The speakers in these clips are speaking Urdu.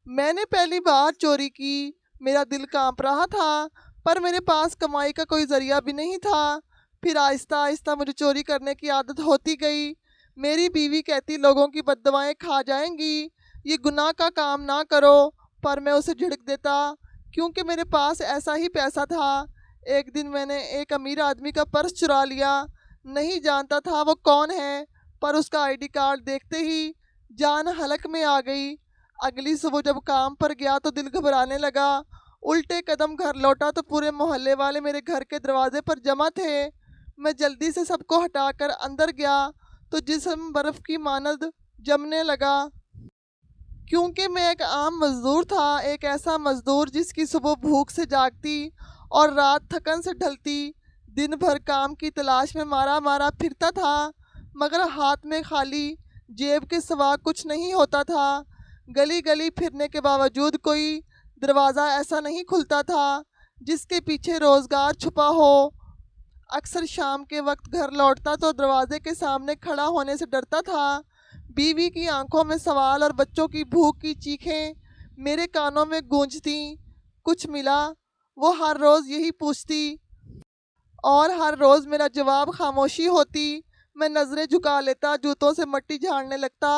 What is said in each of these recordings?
میں نے پہلی بار چوری کی، میرا دل کانپ رہا تھا، پر میرے پاس کمائی کا کوئی ذریعہ بھی نہیں تھا۔ پھر آہستہ آہستہ مجھے چوری کرنے کی عادت ہوتی گئی۔ میری بیوی کہتی لوگوں کی بد دعائیں کھا جائیں گی، یہ گناہ کا کام نہ کرو، پر میں اسے جھڑک دیتا کیونکہ میرے پاس ایسا ہی پیسہ تھا۔ ایک دن میں نے ایک امیر آدمی کا پرس چرا لیا، نہیں جانتا تھا وہ کون ہے، پر اس کا آئی ڈی کارڈ دیکھتے ہی جان حلق میں آ گئی۔ اگلی صبح جب کام پر گیا تو دل گھبرانے لگا۔ الٹے قدم گھر لوٹا تو پورے محلے والے میرے گھر کے دروازے پر جمع تھے۔ میں جلدی سے سب کو ہٹا کر اندر گیا تو جسم برف کی مانند جمنے لگا، کیونکہ میں ایک عام مزدور تھا، ایک ایسا مزدور جس کی صبح بھوک سے جاگتی اور رات تھکن سے ڈھلتی، دن بھر کام کی تلاش میں مارا مارا پھرتا تھا، مگر ہاتھ میں خالی، جیب کے سوا کچھ نہیں ہوتا تھا۔ گلی گلی پھرنے کے باوجود کوئی دروازہ ایسا نہیں کھلتا تھا جس کے پیچھے روزگار چھپا ہو۔ اکثر شام کے وقت گھر لوٹتا تو دروازے کے سامنے کھڑا ہونے سے ڈرتا تھا۔ بیوی کی آنکھوں میں سوال اور بچوں کی بھوک کی چیخیں میرے کانوں میں گونجتیں، کچھ ملا؟ وہ ہر روز یہی پوچھتی اور ہر روز میرا جواب خاموشی ہوتی۔ میں نظریں جھکا لیتا، جوتوں سے مٹی جھاڑنے لگتا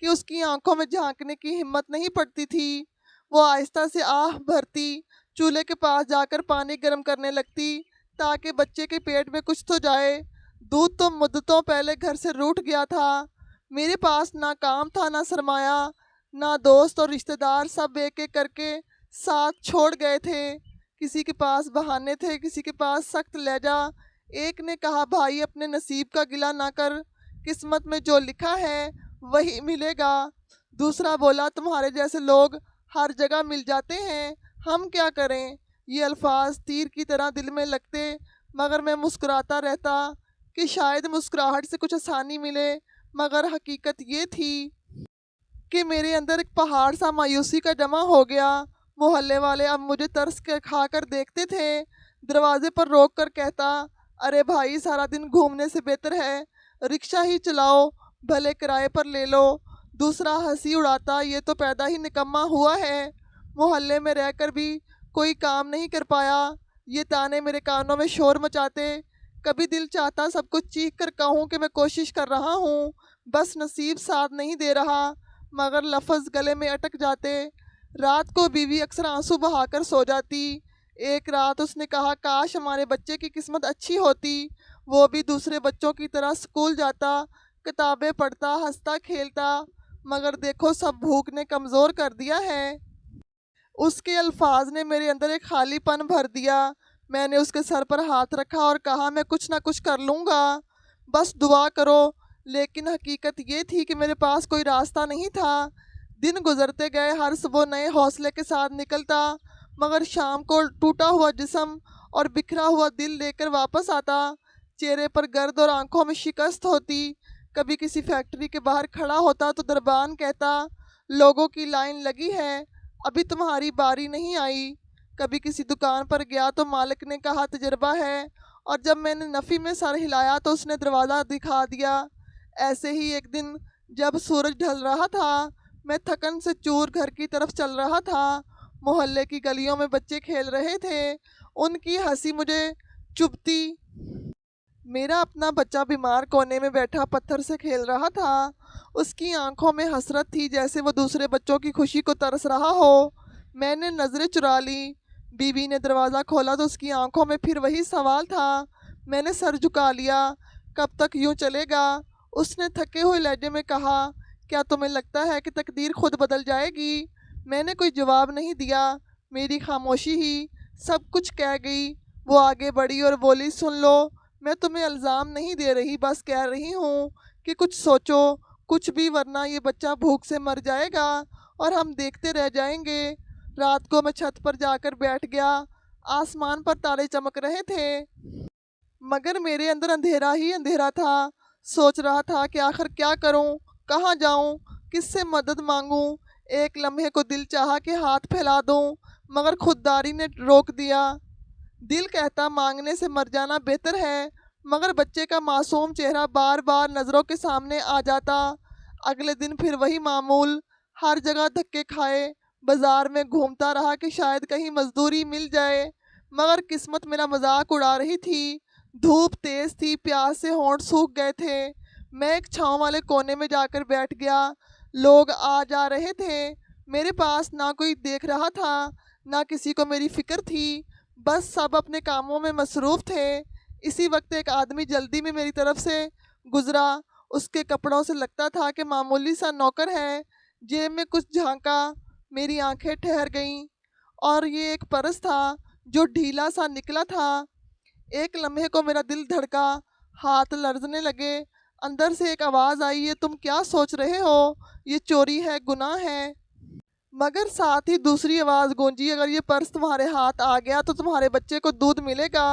کہ اس کی آنکھوں میں جھانکنے کی ہمت نہیں پڑتی تھی۔ وہ آہستہ سے آہ بھرتی، چولہے کے پاس جا کر پانی گرم کرنے لگتی تاکہ بچے کے پیٹ میں کچھ تو جائے۔ دودھ تو مدتوں پہلے گھر سے روٹھ گیا تھا۔ میرے پاس نہ کام تھا، نہ سرمایہ، نہ دوست اور رشتہ دار، سب ایک ایک کر کے ساتھ چھوڑ گئے تھے۔ کسی کے پاس بہانے تھے، کسی کے پاس سخت لہجہ۔ ایک نے کہا بھائی اپنے نصیب کا گلہ نہ کر، قسمت میں جو لکھا ہے وہی ملے گا۔ دوسرا بولا تمہارے جیسے لوگ ہر جگہ مل جاتے ہیں، ہم کیا کریں؟ یہ الفاظ تیر کی طرح دل میں لگتے، مگر میں مسکراتا رہتا کہ شاید مسکراہٹ سے کچھ آسانی ملے، مگر حقیقت یہ تھی کہ میرے اندر ایک پہاڑ سا مایوسی کا جمع ہو گیا۔ محلے والے اب مجھے ترس کے کھا کر دیکھتے تھے۔ دروازے پر روک کر کہتا ارے بھائی سارا دن گھومنے سے بہتر ہے رکشہ ہی چلاؤ، بھلے کرائے پر لے لو۔ دوسرا ہنسی اڑاتا یہ تو پیدا ہی نکما ہوا ہے، محلے میں رہ کر بھی کوئی کام نہیں کر پایا۔ یہ طعنے میرے کانوں میں شور مچاتے۔ کبھی دل چاہتا سب کچھ چیخ کر کہوں کہ میں کوشش کر رہا ہوں، بس نصیب ساتھ نہیں دے رہا، مگر لفظ گلے میں اٹک جاتے۔ رات کو بیوی اکثر آنسو بہا کر سو جاتی۔ ایک رات اس نے کہا کاش ہمارے بچے کی قسمت اچھی ہوتی، وہ بھی دوسرے بچوں کی طرح اسکول جاتا، کتابیں پڑھتا، ہنستا کھیلتا، مگر دیکھو سب بھوک نے کمزور کر دیا ہے۔ اس کے الفاظ نے میرے اندر ایک خالی پن بھر دیا۔ میں نے اس کے سر پر ہاتھ رکھا اور کہا میں کچھ نہ کچھ کر لوں گا، بس دعا کرو۔ لیکن حقیقت یہ تھی کہ میرے پاس کوئی راستہ نہیں تھا۔ دن گزرتے گئے، ہر صبح نئے حوصلے کے ساتھ نکلتا، مگر شام کو ٹوٹا ہوا جسم اور بکھرا ہوا دل لے کر واپس آتا، چہرے پر گرد اور آنکھوں میں شکست ہوتی۔ کبھی کسی فیکٹری کے باہر کھڑا ہوتا تو دربان کہتا لوگوں کی لائن لگی ہے، ابھی تمہاری باری نہیں آئی۔ کبھی کسی دکان پر گیا تو مالک نے کہا تجربہ ہے، اور جب میں نے نفی میں سر ہلایا تو اس نے دروازہ دکھا دیا۔ ایسے ہی ایک دن جب سورج ڈھل رہا تھا، میں تھکن سے چور گھر کی طرف چل رہا تھا۔ محلے کی گلیوں میں بچے کھیل رہے تھے، ان کی ہنسی مجھے چبھتی۔ میرا اپنا بچہ بیمار کونے میں بیٹھا پتھر سے کھیل رہا تھا، اس کی آنکھوں میں حسرت تھی جیسے وہ دوسرے بچوں کی خوشی کو ترس رہا ہو۔ میں نے نظریں چرا لی۔ بیوی نے دروازہ کھولا تو اس کی آنکھوں میں پھر وہی سوال تھا۔ میں نے سر جھکا لیا۔ کب تک یوں چلے گا؟ اس نے تھکے ہوئے لہجے میں کہا کیا تمہیں لگتا ہے کہ تقدیر خود بدل جائے گی؟ میں نے کوئی جواب نہیں دیا، میری خاموشی ہی سب کچھ کہہ گئی۔ وہ آگے بڑھی اور بولی سن لو، میں تمہیں الزام نہیں دے رہی، بس کہہ رہی ہوں کہ کچھ سوچو، کچھ بھی، ورنہ یہ بچہ بھوک سے مر جائے گا اور ہم دیکھتے رہ جائیں گے۔ رات کو میں چھت پر جا کر بیٹھ گیا۔ آسمان پر تارے چمک رہے تھے، مگر میرے اندر اندھیرا ہی اندھیرا تھا۔ سوچ رہا تھا کہ آخر کیا کروں، کہاں جاؤں، کس سے مدد مانگوں۔ ایک لمحے کو دل چاہا کہ ہاتھ پھیلا دوں، مگر خودداری نے روک دیا۔ دل کہتا مانگنے سے مر جانا بہتر ہے، مگر بچے کا معصوم چہرہ بار بار نظروں کے سامنے آ جاتا۔ اگلے دن پھر وہی معمول، ہر جگہ دھکے کھائے، بازار میں گھومتا رہا کہ شاید کہیں مزدوری مل جائے، مگر قسمت میرا مذاق اڑا رہی تھی۔ دھوپ تیز تھی، پیاس سے ہونٹ سوکھ گئے تھے۔ میں ایک چھاؤں والے کونے میں جا کر بیٹھ گیا۔ لوگ آ جا رہے تھے، میرے پاس نہ کوئی دیکھ رہا تھا، نہ کسی کو میری فکر تھی، بس سب اپنے کاموں میں مصروف تھے۔ اسی وقت ایک آدمی جلدی میں میری طرف سے گزرا۔ اس کے کپڑوں سے لگتا تھا کہ معمولی سا نوکر ہے۔ جیب میں کچھ جھانکا، میری آنکھیں ٹھہر گئیں، اور یہ ایک پرس تھا جو ڈھیلا سا نکلا تھا۔ ایک لمحے کو میرا دل دھڑکا، ہاتھ لرزنے لگے۔ اندر سے ایک آواز آئی، یہ تم کیا سوچ رہے ہو؟ یہ چوری ہے، گناہ ہے۔ مگر ساتھ ہی دوسری آواز گونجی، اگر یہ پرس تمہارے ہاتھ آ گیا تو تمہارے بچے کو دودھ ملے گا،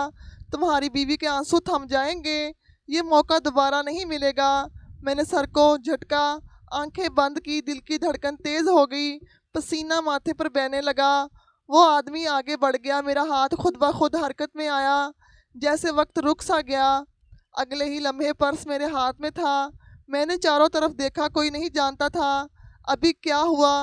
تمہاری بیوی کے آنسو تھم جائیں گے، یہ موقع دوبارہ نہیں ملے گا۔ میں نے سر کو جھٹکا، آنکھیں بند کی، دل کی دھڑکن تیز ہو گئی، پسینہ ماتھے پر بہنے لگا۔ وہ آدمی آگے بڑھ گیا، میرا ہاتھ خود بخود حرکت میں آیا، جیسے وقت رک سا گیا۔ اگلے ہی لمحے پرس میرے ہاتھ میں تھا۔ میں نے چاروں طرف دیکھا، کوئی نہیں جانتا تھا ابھی کیا ہوا۔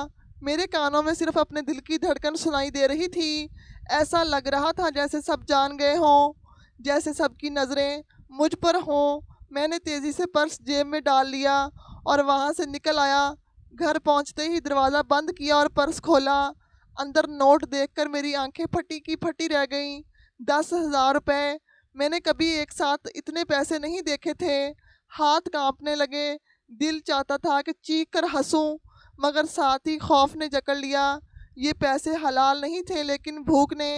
میرے کانوں میں صرف اپنے دل کی دھڑکن سنائی دے رہی تھی۔ ایسا لگ رہا تھا جیسے سب جان گئے ہوں، جیسے سب کی نظریں مجھ پر ہوں۔ میں نے تیزی سے پرس جیب میں ڈال لیا اور وہاں سے نکل آیا۔ گھر پہنچتے ہی دروازہ بند کیا اور پرس کھولا۔ اندر نوٹ دیکھ کر میری آنکھیں پھٹی کی پھٹی رہ گئیں۔ 10,000 روپے! میں نے کبھی ایک ساتھ اتنے پیسے نہیں دیکھے تھے۔ ہاتھ کانپنے لگے، دل چاہتا تھا کہ چیخ کر ہنسوں، مگر ساتھ ہی خوف نے جکڑ لیا۔ یہ پیسے حلال نہیں تھے، لیکن بھوک نے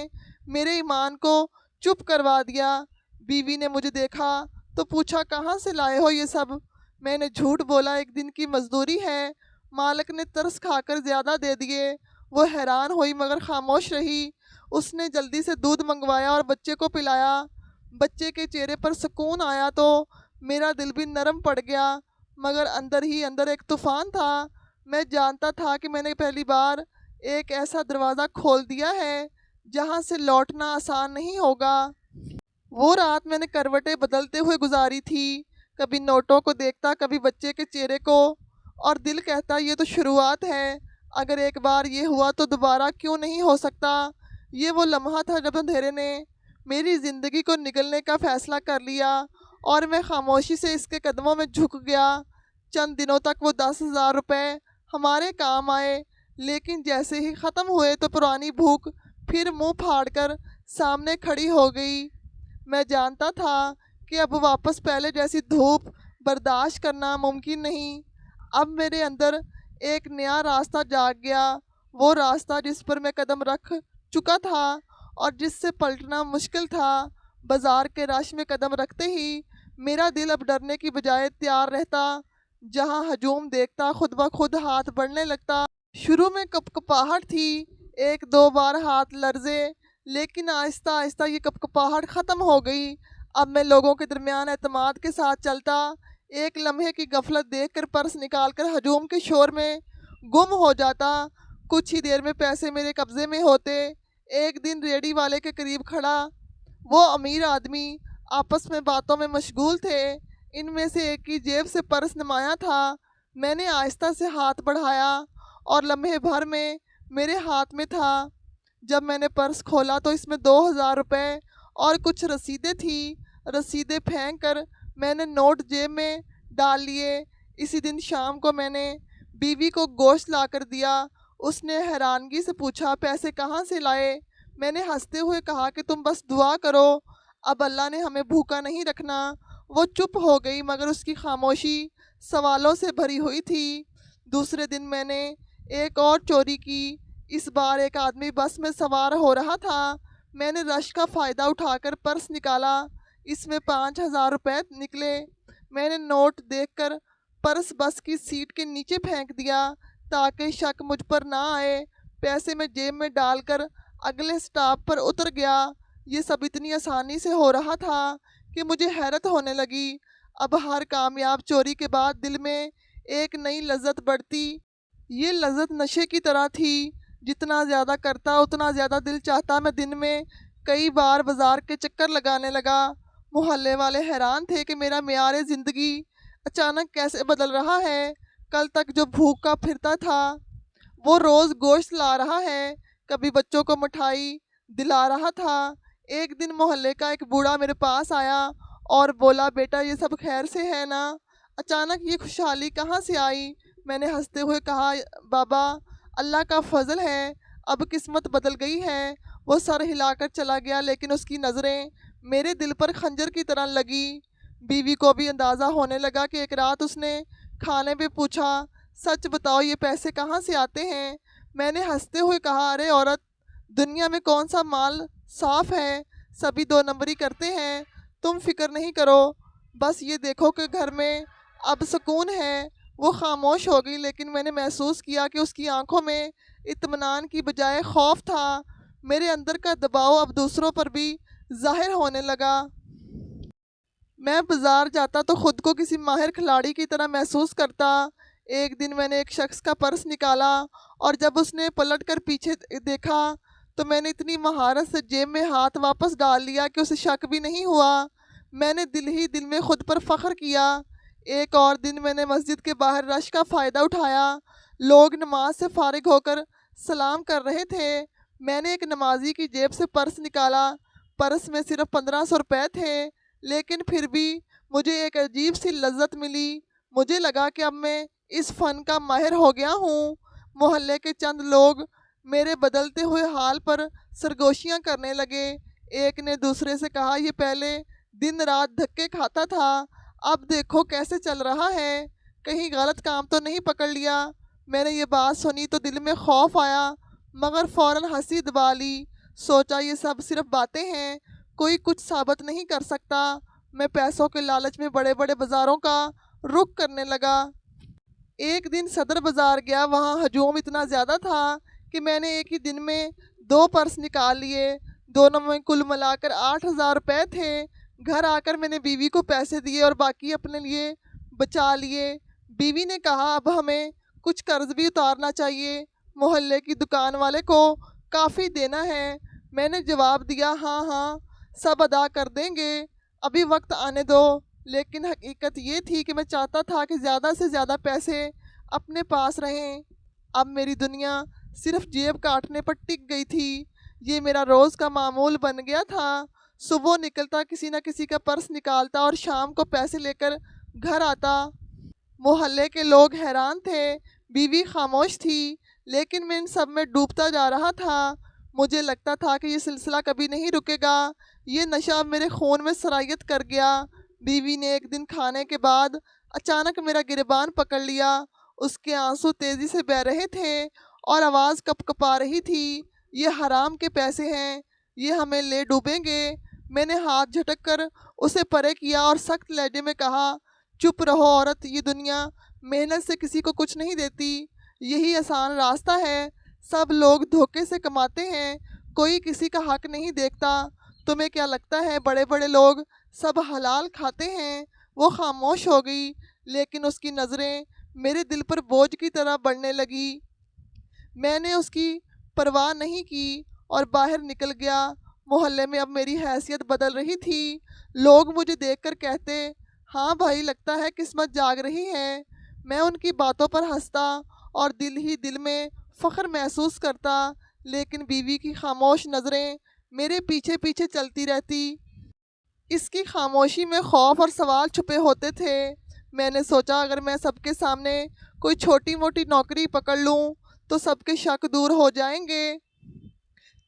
میرے ایمان کو چپ کروا دیا۔ بیوی نے مجھے دیکھا تو پوچھا، کہاں سے لائے ہو یہ سب؟ میں نے جھوٹ بولا، ایک دن کی مزدوری ہے۔ مالک نے ترس کھا کر زیادہ دے دیے۔ وہ حیران ہوئی مگر خاموش رہی۔ اس نے جلدی سے دودھ منگوایا اور بچے کو پلایا۔ بچے کے چہرے پر سکون آیا تو میرا دل بھی نرم پڑ گیا، مگر اندر ہی اندر ایک طوفان تھا۔ میں جانتا تھا کہ میں نے پہلی بار ایک ایسا دروازہ کھول دیا ہے جہاں سے لوٹنا آسان نہیں ہوگا۔ وہ رات میں نے کروٹیں بدلتے ہوئے گزاری تھی، کبھی نوٹوں کو دیکھتا، کبھی بچے کے چہرے کو، اور دل کہتا یہ تو شروعات ہے، اگر ایک بار یہ ہوا تو دوبارہ کیوں نہیں ہو سکتا۔ یہ وہ لمحہ تھا جب اندھیرے نے میری زندگی کو نگلنے کا فیصلہ کر لیا، اور میں خاموشی سے اس کے قدموں میں جھک گیا۔ چند دنوں تک وہ 10,000 روپے ہمارے کام آئے، لیکن جیسے ہی ختم ہوئے تو پرانی بھوک پھر منہ پھاڑ کر سامنے کھڑی ہو گئی۔ میں جانتا تھا کہ اب واپس پہلے جیسی دھوپ برداشت کرنا ممکن نہیں۔ اب میرے اندر ایک نیا راستہ جاگ گیا، وہ راستہ جس پر میں قدم رکھ چکا تھا اور جس سے پلٹنا مشکل تھا۔ بازار کے رش میں قدم رکھتے ہی میرا دل اب ڈرنے کی بجائے تیار رہتا۔ جہاں ہجوم دیکھتا خود بخود ہاتھ بڑھنے لگتا۔ شروع میں کپکپاہٹ تھی، ایک دو بار ہاتھ لرزے، لیکن آہستہ آہستہ یہ کپکپاہٹ ختم ہو گئی۔ اب میں لوگوں کے درمیان اعتماد کے ساتھ چلتا، ایک لمحے کی غفلت دیکھ کر پرس نکال کر ہجوم کے شور میں گم ہو جاتا۔ کچھ ہی دیر میں پیسے میرے قبضے میں ہوتے۔ ایک دن ریڑھی والے کے قریب کھڑا وہ امیر آدمی، آپس میں باتوں میں مشغول تھے۔ ان میں سے ایک کی جیب سے پرس نمایاں تھا۔ میں نے آہستہ سے ہاتھ بڑھایا اور لمحے بھر میں میرے ہاتھ میں تھا۔ جب میں نے پرس کھولا تو اس میں 2,000 روپے اور کچھ رسیدیں تھیں۔ رسیدیں پھینک کر میں نے نوٹ جیب میں ڈال لیے۔ اسی دن شام کو میں نے بیوی کو گوشت لا کر دیا۔ اس نے حیرانگی سے پوچھا، پیسے کہاں سے لائے؟ میں نے ہنستے ہوئے کہا کہ تم بس دعا کرو، اب اللہ نے ہمیں بھوکا نہیں رکھنا۔ وہ چپ ہو گئی، مگر اس کی خاموشی سوالوں سے بھری ہوئی تھی۔ دوسرے دن میں نے ایک اور چوری کی۔ اس بار ایک آدمی بس میں سوار ہو رہا تھا۔ میں نے رش کا فائدہ اٹھا کر پرس نکالا، اس میں 5,000 روپے نکلے۔ میں نے نوٹ دیکھ کر پرس بس کی سیٹ کے نیچے پھینک دیا تاکہ شک مجھ پر نہ آئے۔ پیسے میں جیب میں ڈال کر اگلے سٹاپ پر اتر گیا۔ یہ سب اتنی آسانی سے ہو رہا تھا کہ مجھے حیرت ہونے لگی۔ اب ہر کامیاب چوری کے بعد دل میں ایک نئی لذت بڑھتی۔ یہ لذت نشے کی طرح تھی، جتنا زیادہ کرتا اتنا زیادہ دل چاہتا۔ میں دن میں کئی بار بازار کے چکر لگانے لگا۔ محلے والے حیران تھے کہ میرا معیار زندگی اچانک کیسے بدل رہا ہے۔ کل تک جو بھوکا پھرتا تھا وہ روز گوشت لا رہا ہے، کبھی بچوں کو مٹھائی دلا رہا تھا۔ ایک دن محلے کا ایک بوڑھا میرے پاس آیا اور بولا، بیٹا یہ سب خیر سے ہے نا؟ اچانک یہ خوشحالی کہاں سے آئی؟ میں نے ہنستے ہوئے کہا، بابا اللہ کا فضل ہے، اب قسمت بدل گئی ہے۔ وہ سر ہلا کر چلا گیا، لیکن اس کی نظریں میرے دل پر خنجر کی طرح لگی۔ بیوی کو بھی اندازہ ہونے لگا کہ ایک رات اس نے کھانے میں پوچھا، سچ بتاؤ یہ پیسے کہاں سے آتے ہیں؟ میں نے ہنستے ہوئے کہا، ارے عورت، دنیا میں کون سا مال صاف ہے، سبھی دو نمبری کرتے ہیں۔ تم فکر نہیں کرو، بس یہ دیکھو کہ گھر میں اب سکون ہے۔ وہ خاموش ہو گئی، لیکن میں نے محسوس کیا کہ اس کی آنکھوں میں اطمینان کی بجائے خوف تھا۔ میرے اندر کا دباؤ اب دوسروں پر بھی ظاہر ہونے لگا۔ میں بازار جاتا تو خود کو کسی ماہر کھلاڑی کی طرح محسوس کرتا۔ ایک دن میں نے ایک شخص کا پرس نکالا اور جب اس نے پلٹ کر پیچھے دیکھا تو میں نے اتنی مہارت سے جیب میں ہاتھ واپس ڈال لیا کہ اسے شک بھی نہیں ہوا۔ میں نے دل ہی دل میں خود پر فخر کیا۔ ایک اور دن میں نے مسجد کے باہر رش کا فائدہ اٹھایا۔ لوگ نماز سے فارغ ہو کر سلام کر رہے تھے۔ میں نے ایک نمازی کی جیب سے پرس نکالا۔ پرس میں صرف 1500 روپے تھے، لیکن پھر بھی مجھے ایک عجیب سی لذت ملی۔ مجھے لگا کہ اب میں اس فن کا ماہر ہو گیا ہوں۔ محلے کے چند لوگ میرے بدلتے ہوئے حال پر سرگوشیاں کرنے لگے۔ ایک نے دوسرے سے کہا، یہ پہلے دن رات دھکے کھاتا تھا، اب دیکھو کیسے چل رہا ہے، کہیں غلط کام تو نہیں پکڑ لیا؟ میں نے یہ بات سنی تو دل میں خوف آیا، مگر فوراً ہنسی دبا لی۔ سوچا یہ سب صرف باتیں ہیں، کوئی کچھ ثابت نہیں کر سکتا۔ میں پیسوں کے لالچ میں بڑے بڑے بازاروں کا رخ کرنے لگا۔ ایک دن صدر بازار گیا، وہاں ہجوم اتنا زیادہ تھا کہ میں نے ایک ہی دن میں 2 پرس نکال لیے۔ دونوں میں کل ملا کر 8000 روپے تھے۔ گھر آ کر میں نے بیوی کو پیسے دیے اور باقی اپنے لیے بچا لیے۔ بیوی نے کہا، اب ہمیں کچھ قرض بھی اتارنا چاہیے، محلے کی دکان والے کو کافی دینا ہے۔ میں نے جواب دیا، ہاں ہاں سب ادا کر دیں گے، ابھی وقت آنے دو۔ لیکن حقیقت یہ تھی کہ میں چاہتا تھا کہ زیادہ سے زیادہ پیسے اپنے پاس رہیں۔ اب میری دنیا صرف جیب کاٹنے پر ٹک گئی تھی۔ یہ میرا روز کا معمول بن گیا تھا۔ صبح نکلتا، کسی نہ کسی کا پرس نکالتا اور شام کو پیسے لے کر گھر آتا۔ محلے کے لوگ حیران تھے، بیوی خاموش تھی، لیکن میں ان سب میں ڈوبتا جا رہا تھا۔ مجھے لگتا تھا کہ یہ سلسلہ کبھی نہیں رکے گا، یہ نشہ میرے خون میں سرایت کر گیا۔ بیوی نے ایک دن کھانے کے بعد اچانک میرا گریبان پکڑ لیا۔ اس کے آنسو تیزی سے بہہ رہے تھے اور آواز کپ کپا رہی تھی، یہ حرام کے پیسے ہیں، یہ ہمیں لے ڈوبیں گے۔ میں نے ہاتھ جھٹک کر اسے پرے کیا اور سخت لہجے میں کہا، چپ رہو عورت، یہ دنیا محنت سے کسی کو کچھ نہیں دیتی، یہی آسان راستہ ہے، سب لوگ دھوکے سے کماتے ہیں، کوئی کسی کا حق نہیں دیکھتا۔ تمہیں کیا لگتا ہے بڑے بڑے لوگ سب حلال کھاتے ہیں؟ وہ خاموش ہو گئی، لیکن اس کی نظریں میرے دل پر بوجھ کی طرح بڑھنے لگی۔ میں نے اس کی پرواہ نہیں کی اور باہر نکل گیا۔ محلے میں اب میری حیثیت بدل رہی تھی۔ لوگ مجھے دیکھ کر کہتے، ہاں بھائی لگتا ہے قسمت جاگ رہی ہے۔ میں ان کی باتوں پر ہنستا اور دل ہی دل میں فخر محسوس کرتا، لیکن بیوی کی خاموش نظریں میرے پیچھے پیچھے چلتی رہتی۔ اس کی خاموشی میں خوف اور سوال چھپے ہوتے تھے۔ میں نے سوچا، اگر میں سب کے سامنے کوئی چھوٹی موٹی نوکری پکڑ لوں تو سب کے شک دور ہو جائیں گے۔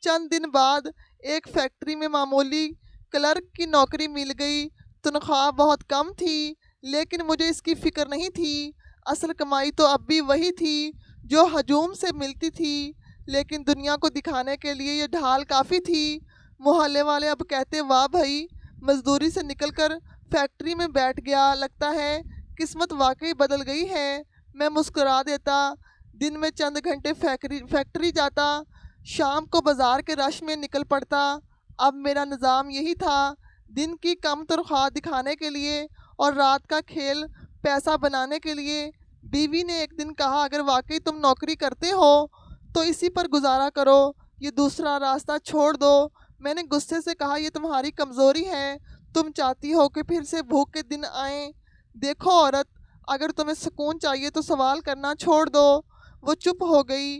چند دن بعد ایک فیکٹری میں معمولی کلرک کی نوکری مل گئی۔ تنخواہ بہت کم تھی، لیکن مجھے اس کی فکر نہیں تھی۔ اصل کمائی تو اب بھی وہی تھی جو ہجوم سے ملتی تھی، لیکن دنیا کو دکھانے کے لیے یہ ڈھال کافی تھی۔ محلے والے اب کہتے، واہ بھائی، مزدوری سے نکل کر فیکٹری میں بیٹھ گیا، لگتا ہے قسمت واقعی بدل گئی ہے۔ میں مسکرا دیتا، دن میں چند گھنٹے فیکٹری جاتا، شام کو بازار کے رش میں نکل پڑتا۔ اب میرا نظام یہی تھا، دن کی کم تنخواہ دکھانے کے لیے اور رات کا کھیل پیسہ بنانے کے لیے۔ بیوی نے ایک دن کہا، اگر واقعی تم نوکری کرتے ہو تو اسی پر گزارا کرو، یہ دوسرا راستہ چھوڑ دو۔ میں نے غصے سے کہا، یہ تمہاری کمزوری ہے، تم چاہتی ہو کہ پھر سے بھوک کے دن آئیں۔ دیکھو عورت، اگر تمہیں سکون چاہیے تو سوال کرنا چھوڑ دو۔ وہ چپ ہو گئی۔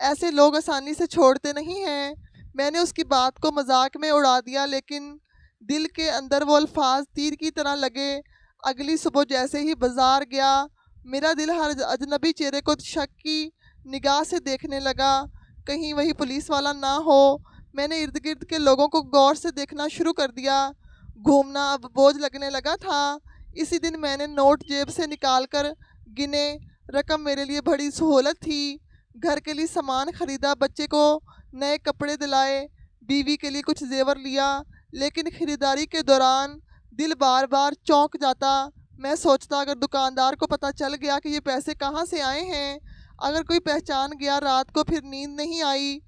ایسے لوگ آسانی سے چھوڑتے نہیں ہیں۔ میں نے اس کی بات کو مذاق میں اڑا دیا، لیکن دل کے اندر وہ الفاظ تیر کی طرح لگے۔ اگلی صبح جیسے ہی بازار گیا، میرا دل ہر اجنبی چہرے کو شک کی نگاہ سے دیکھنے لگا، کہیں وہی پولیس والا نہ ہو۔ میں نے ارد گرد کے لوگوں کو غور سے دیکھنا شروع کر دیا۔ گھومنا اب بوجھ لگنے لگا تھا۔ اسی دن میں نے نوٹ جیب سے نکال کر گنے۔ رقم میرے لیے بڑی سہولت تھی۔ گھر کے لیے سامان خریدا، بچے کو نئے کپڑے دلائے، بیوی کے لیے کچھ زیور لیا، لیکن خریداری کے دوران دل بار بار چونک جاتا۔ میں سوچتا اگر دکاندار کو پتہ چل گیا کہ یہ پیسے کہاں سے آئے ہیں، اگر کوئی پہچان گیا، رات کو پھر نیند نہیں آئی۔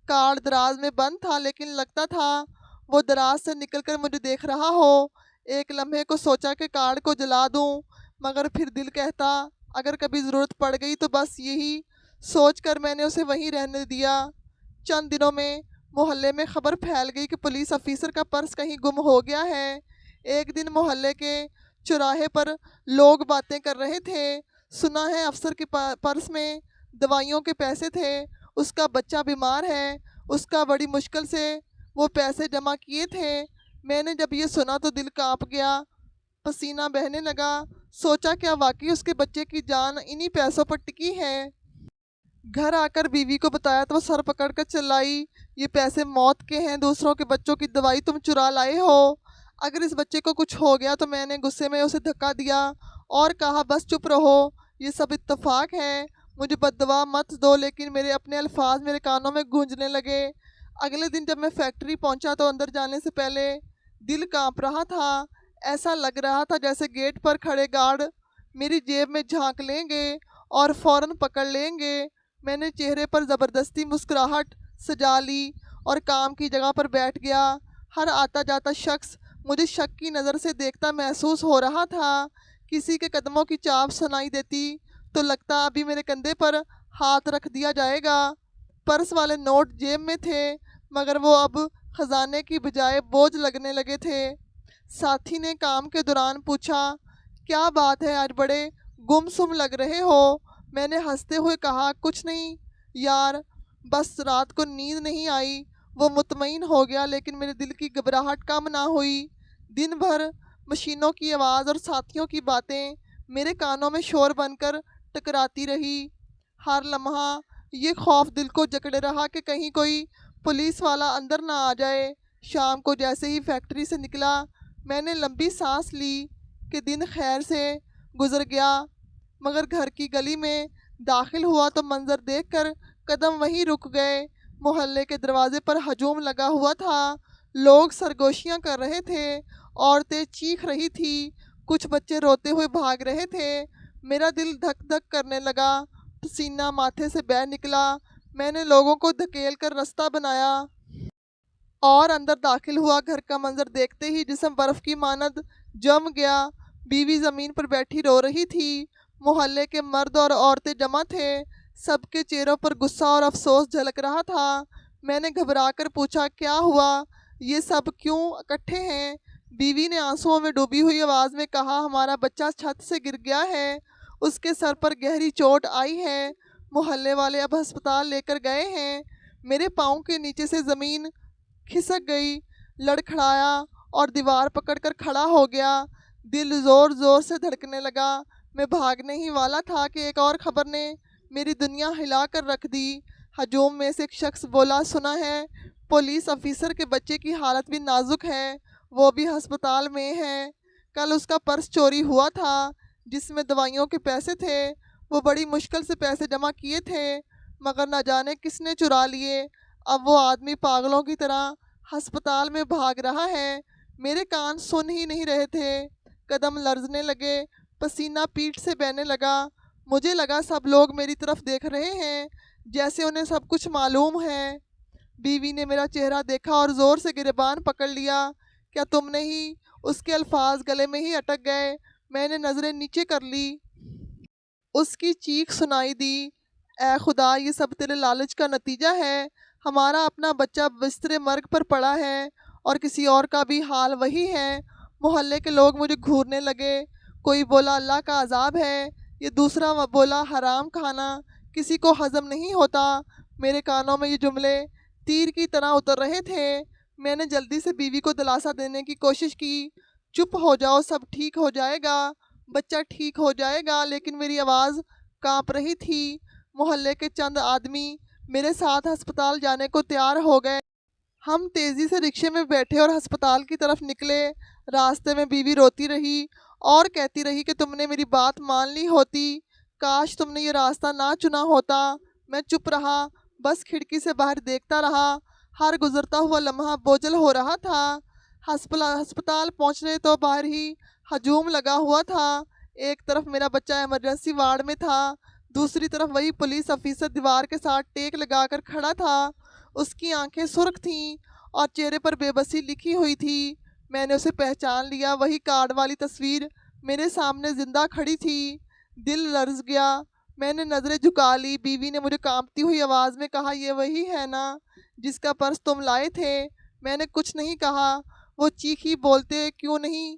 کارڈ دراز میں بند تھا، لیکن لگتا تھا وہ دراز سے نکل کر مجھے دیکھ رہا ہو۔ ایک لمحے کو سوچا کہ کارڈ کو جلا دوں، مگر پھر دل کہتا اگر کبھی ضرورت پڑ گئی تو بس یہی سوچ کر میں نے اسے وہیں رہنے دیا۔ چند دنوں میں محلے میں خبر پھیل گئی کہ پولیس آفیسر کا پرس کہیں گم ہو گیا ہے۔ ایک دن محلے کے چوراہے پر لوگ باتیں کر رہے تھے۔ سنا ہے افسر کے پرس میں دوائیوں کے پیسے تھے، اس کا بچہ بیمار ہے، اس کا بڑی مشکل سے وہ پیسے جمع کیے تھے۔ میں نے جب یہ سنا تو دل کانپ گیا، پسینہ بہنے لگا۔ سوچا کیا واقعی اس کے بچے کی جان انہی پیسوں پر ٹکی ہے؟ گھر آ کر بیوی کو بتایا تو وہ سر پکڑ کر چلائی، یہ پیسے موت کے ہیں، دوسروں کے بچوں کی دوائی تم چرا لائے ہو۔ اگر اس بچے کو کچھ ہو گیا تو میں نے غصے میں اسے دھکا دیا اور کہا بس چپ رہو، یہ سب اتفاق ہے، مجھے بد دعا مت دو، لیکن میرے اپنے الفاظ میرے کانوں میں گونجنے لگے۔ اگلے دن جب میں فیکٹری پہنچا تو اندر جانے سے پہلے دل کانپ رہا تھا۔ ایسا لگ رہا تھا جیسے گیٹ پر کھڑے گارڈ میری جیب میں جھانک لیں گے اور فوراً پکڑ لیں گے۔ میں نے چہرے پر زبردستی مسکراہٹ سجا لی اور کام کی جگہ پر بیٹھ گیا۔ ہر آتا جاتا شخص مجھے شک کی نظر سے دیکھتا محسوس ہو رہا تھا۔ کسی کے قدموں کی چاپ سنائی دیتی تو لگتا ابھی میرے کندھے پر ہاتھ رکھ دیا جائے گا۔ پرس والے نوٹ جیب میں تھے، مگر وہ اب خزانے کی بجائے بوجھ لگنے لگے تھے۔ ساتھی نے کام کے دوران پوچھا کیا بات ہے آج بڑے گم سم لگ رہے ہو؟ میں نے ہنستے ہوئے کہا کچھ نہیں یار، بس رات کو نیند نہیں آئی۔ وہ مطمئن ہو گیا، لیکن میرے دل کی گھبراہٹ کم نہ ہوئی۔ دن بھر مشینوں کی آواز اور ساتھیوں کی باتیں میرے کانوں میں شور بن کر ٹکراتی رہی۔ ہر لمحہ یہ خوف دل کو جکڑے رہا کہ کہیں کوئی پولیس والا اندر نہ آ جائے۔ شام کو جیسے ہی فیکٹری سے نکلا، میں نے لمبی سانس لی کہ دن خیر سے گزر گیا، مگر گھر کی گلی میں داخل ہوا تو منظر دیکھ کر قدم وہیں رک گئے۔ محلے کے دروازے پر ہجوم لگا ہوا تھا، لوگ سرگوشیاں کر رہے تھے، عورتیں چیخ رہی تھی، کچھ بچے روتے ہوئے بھاگ رہے تھے۔ میرا دل دھک دھک کرنے لگا، پسینہ ماتھے سے بہہ نکلا۔ میں نے لوگوں کو دھکیل کر رستہ بنایا اور اندر داخل ہوا۔ گھر کا منظر دیکھتے ہی جسم برف کی مانند جم گیا۔ بیوی زمین پر بیٹھی رو رہی تھی، محلے کے مرد اور عورتیں جمع تھے، سب کے چہروں پر غصہ اور افسوس جھلک رہا تھا۔ میں نے گھبرا کر پوچھا کیا ہوا، یہ سب کیوں اکٹھے ہیں؟ بیوی نے آنسوؤں میں ڈوبی ہوئی آواز میں کہا ہمارا بچہ چھت سے گر گیا ہے، اس کے سر پر گہری چوٹ آئی ہے، محلے والے اب ہسپتال لے کر گئے ہیں۔ میرے پاؤں کے نیچے سے زمین کھسک گئی، لڑکھڑایا اور دیوار پکڑ کر کھڑا ہو گیا۔ دل زور زور سے دھڑکنے لگا۔ میں بھاگنے ہی والا تھا کہ ایک اور خبر نے میری دنیا ہلا کر رکھ دی۔ ہجوم میں سے ایک شخص بولا سنا ہے پولیس آفیسر کے بچے کی حالت بھی نازک ہے، وہ بھی ہسپتال میں ہے۔ کل اس کا پرس چوری ہوا تھا جس میں دوائیوں کے پیسے تھے، وہ بڑی مشکل سے پیسے جمع کیے تھے، مگر نہ جانے کس نے چرا لیے۔ اب وہ آدمی پاگلوں کی طرح ہسپتال میں بھاگ رہا ہے۔ میرے کان سن ہی نہیں رہے تھے، قدم لرزنے لگے، پسینہ پیٹھ سے بہنے لگا۔ مجھے لگا سب لوگ میری طرف دیکھ رہے ہیں، جیسے انہیں سب کچھ معلوم ہے۔ بیوی نے میرا چہرہ دیکھا اور زور سے گریبان پکڑ لیا۔ کیا تم نے ہی؟ اس کے الفاظ گلے میں ہی اٹک گئے۔ میں نے نظریں نیچے کر لی۔ اس کی چیخ سنائی دی، اے خدا، یہ سب تیرے لالچ کا نتیجہ ہے۔ ہمارا اپنا بچہ بستر مرگ پر پڑا ہے اور کسی اور کا بھی حال وہی ہے۔ محلے کے لوگ مجھے گھورنے لگے، کوئی بولا اللہ کا عذاب ہے، یہ دوسرا بولا حرام کھانا کسی کو ہضم نہیں ہوتا۔ میرے کانوں میں یہ جملے تیر کی طرح اتر رہے تھے۔ میں نے جلدی سے بیوی کو دلاسا دینے کی کوشش کی، چپ ہو جاؤ، سب ٹھیک ہو جائے گا، بچہ ٹھیک ہو جائے گا، لیکن میری آواز کانپ رہی تھی۔ محلے کے چند آدمی میرے ساتھ ہسپتال جانے کو تیار ہو گئے۔ ہم تیزی سے رکشے میں بیٹھے اور ہسپتال کی طرف نکلے۔ راستے میں بیوی روتی رہی اور کہتی رہی کہ تم نے میری بات مان لی ہوتی، کاش تم نے یہ راستہ نہ چنا ہوتا۔ میں چپ رہا، بس کھڑکی سے باہر دیکھتا رہا۔ ہر گزرتا ہوا لمحہ بوجھل ہو رہا تھا۔ ہسپتال پہنچنے تو باہر ہی ہجوم لگا ہوا تھا۔ ایک طرف میرا بچہ ایمرجنسی وارڈ میں تھا، دوسری طرف وہی پولیس افیسر دیوار کے ساتھ ٹیک لگا کر کھڑا تھا۔ اس کی آنکھیں سرخ تھیں اور چہرے پر بے بسی لکھی ہوئی تھی۔ میں نے اسے پہچان لیا، وہی کارڈ والی تصویر میرے سامنے زندہ کھڑی تھی۔ دل لرز گیا، میں نے نظریں جھکا لی۔ بیوی نے مجھے کانپتی ہوئی آواز میں کہا، یہ وہی ہے نا جس کا پرس تم لائے تھے؟ میں نے کچھ نہیں کہا۔ وہ چیخی، بولتے کیوں نہیں؟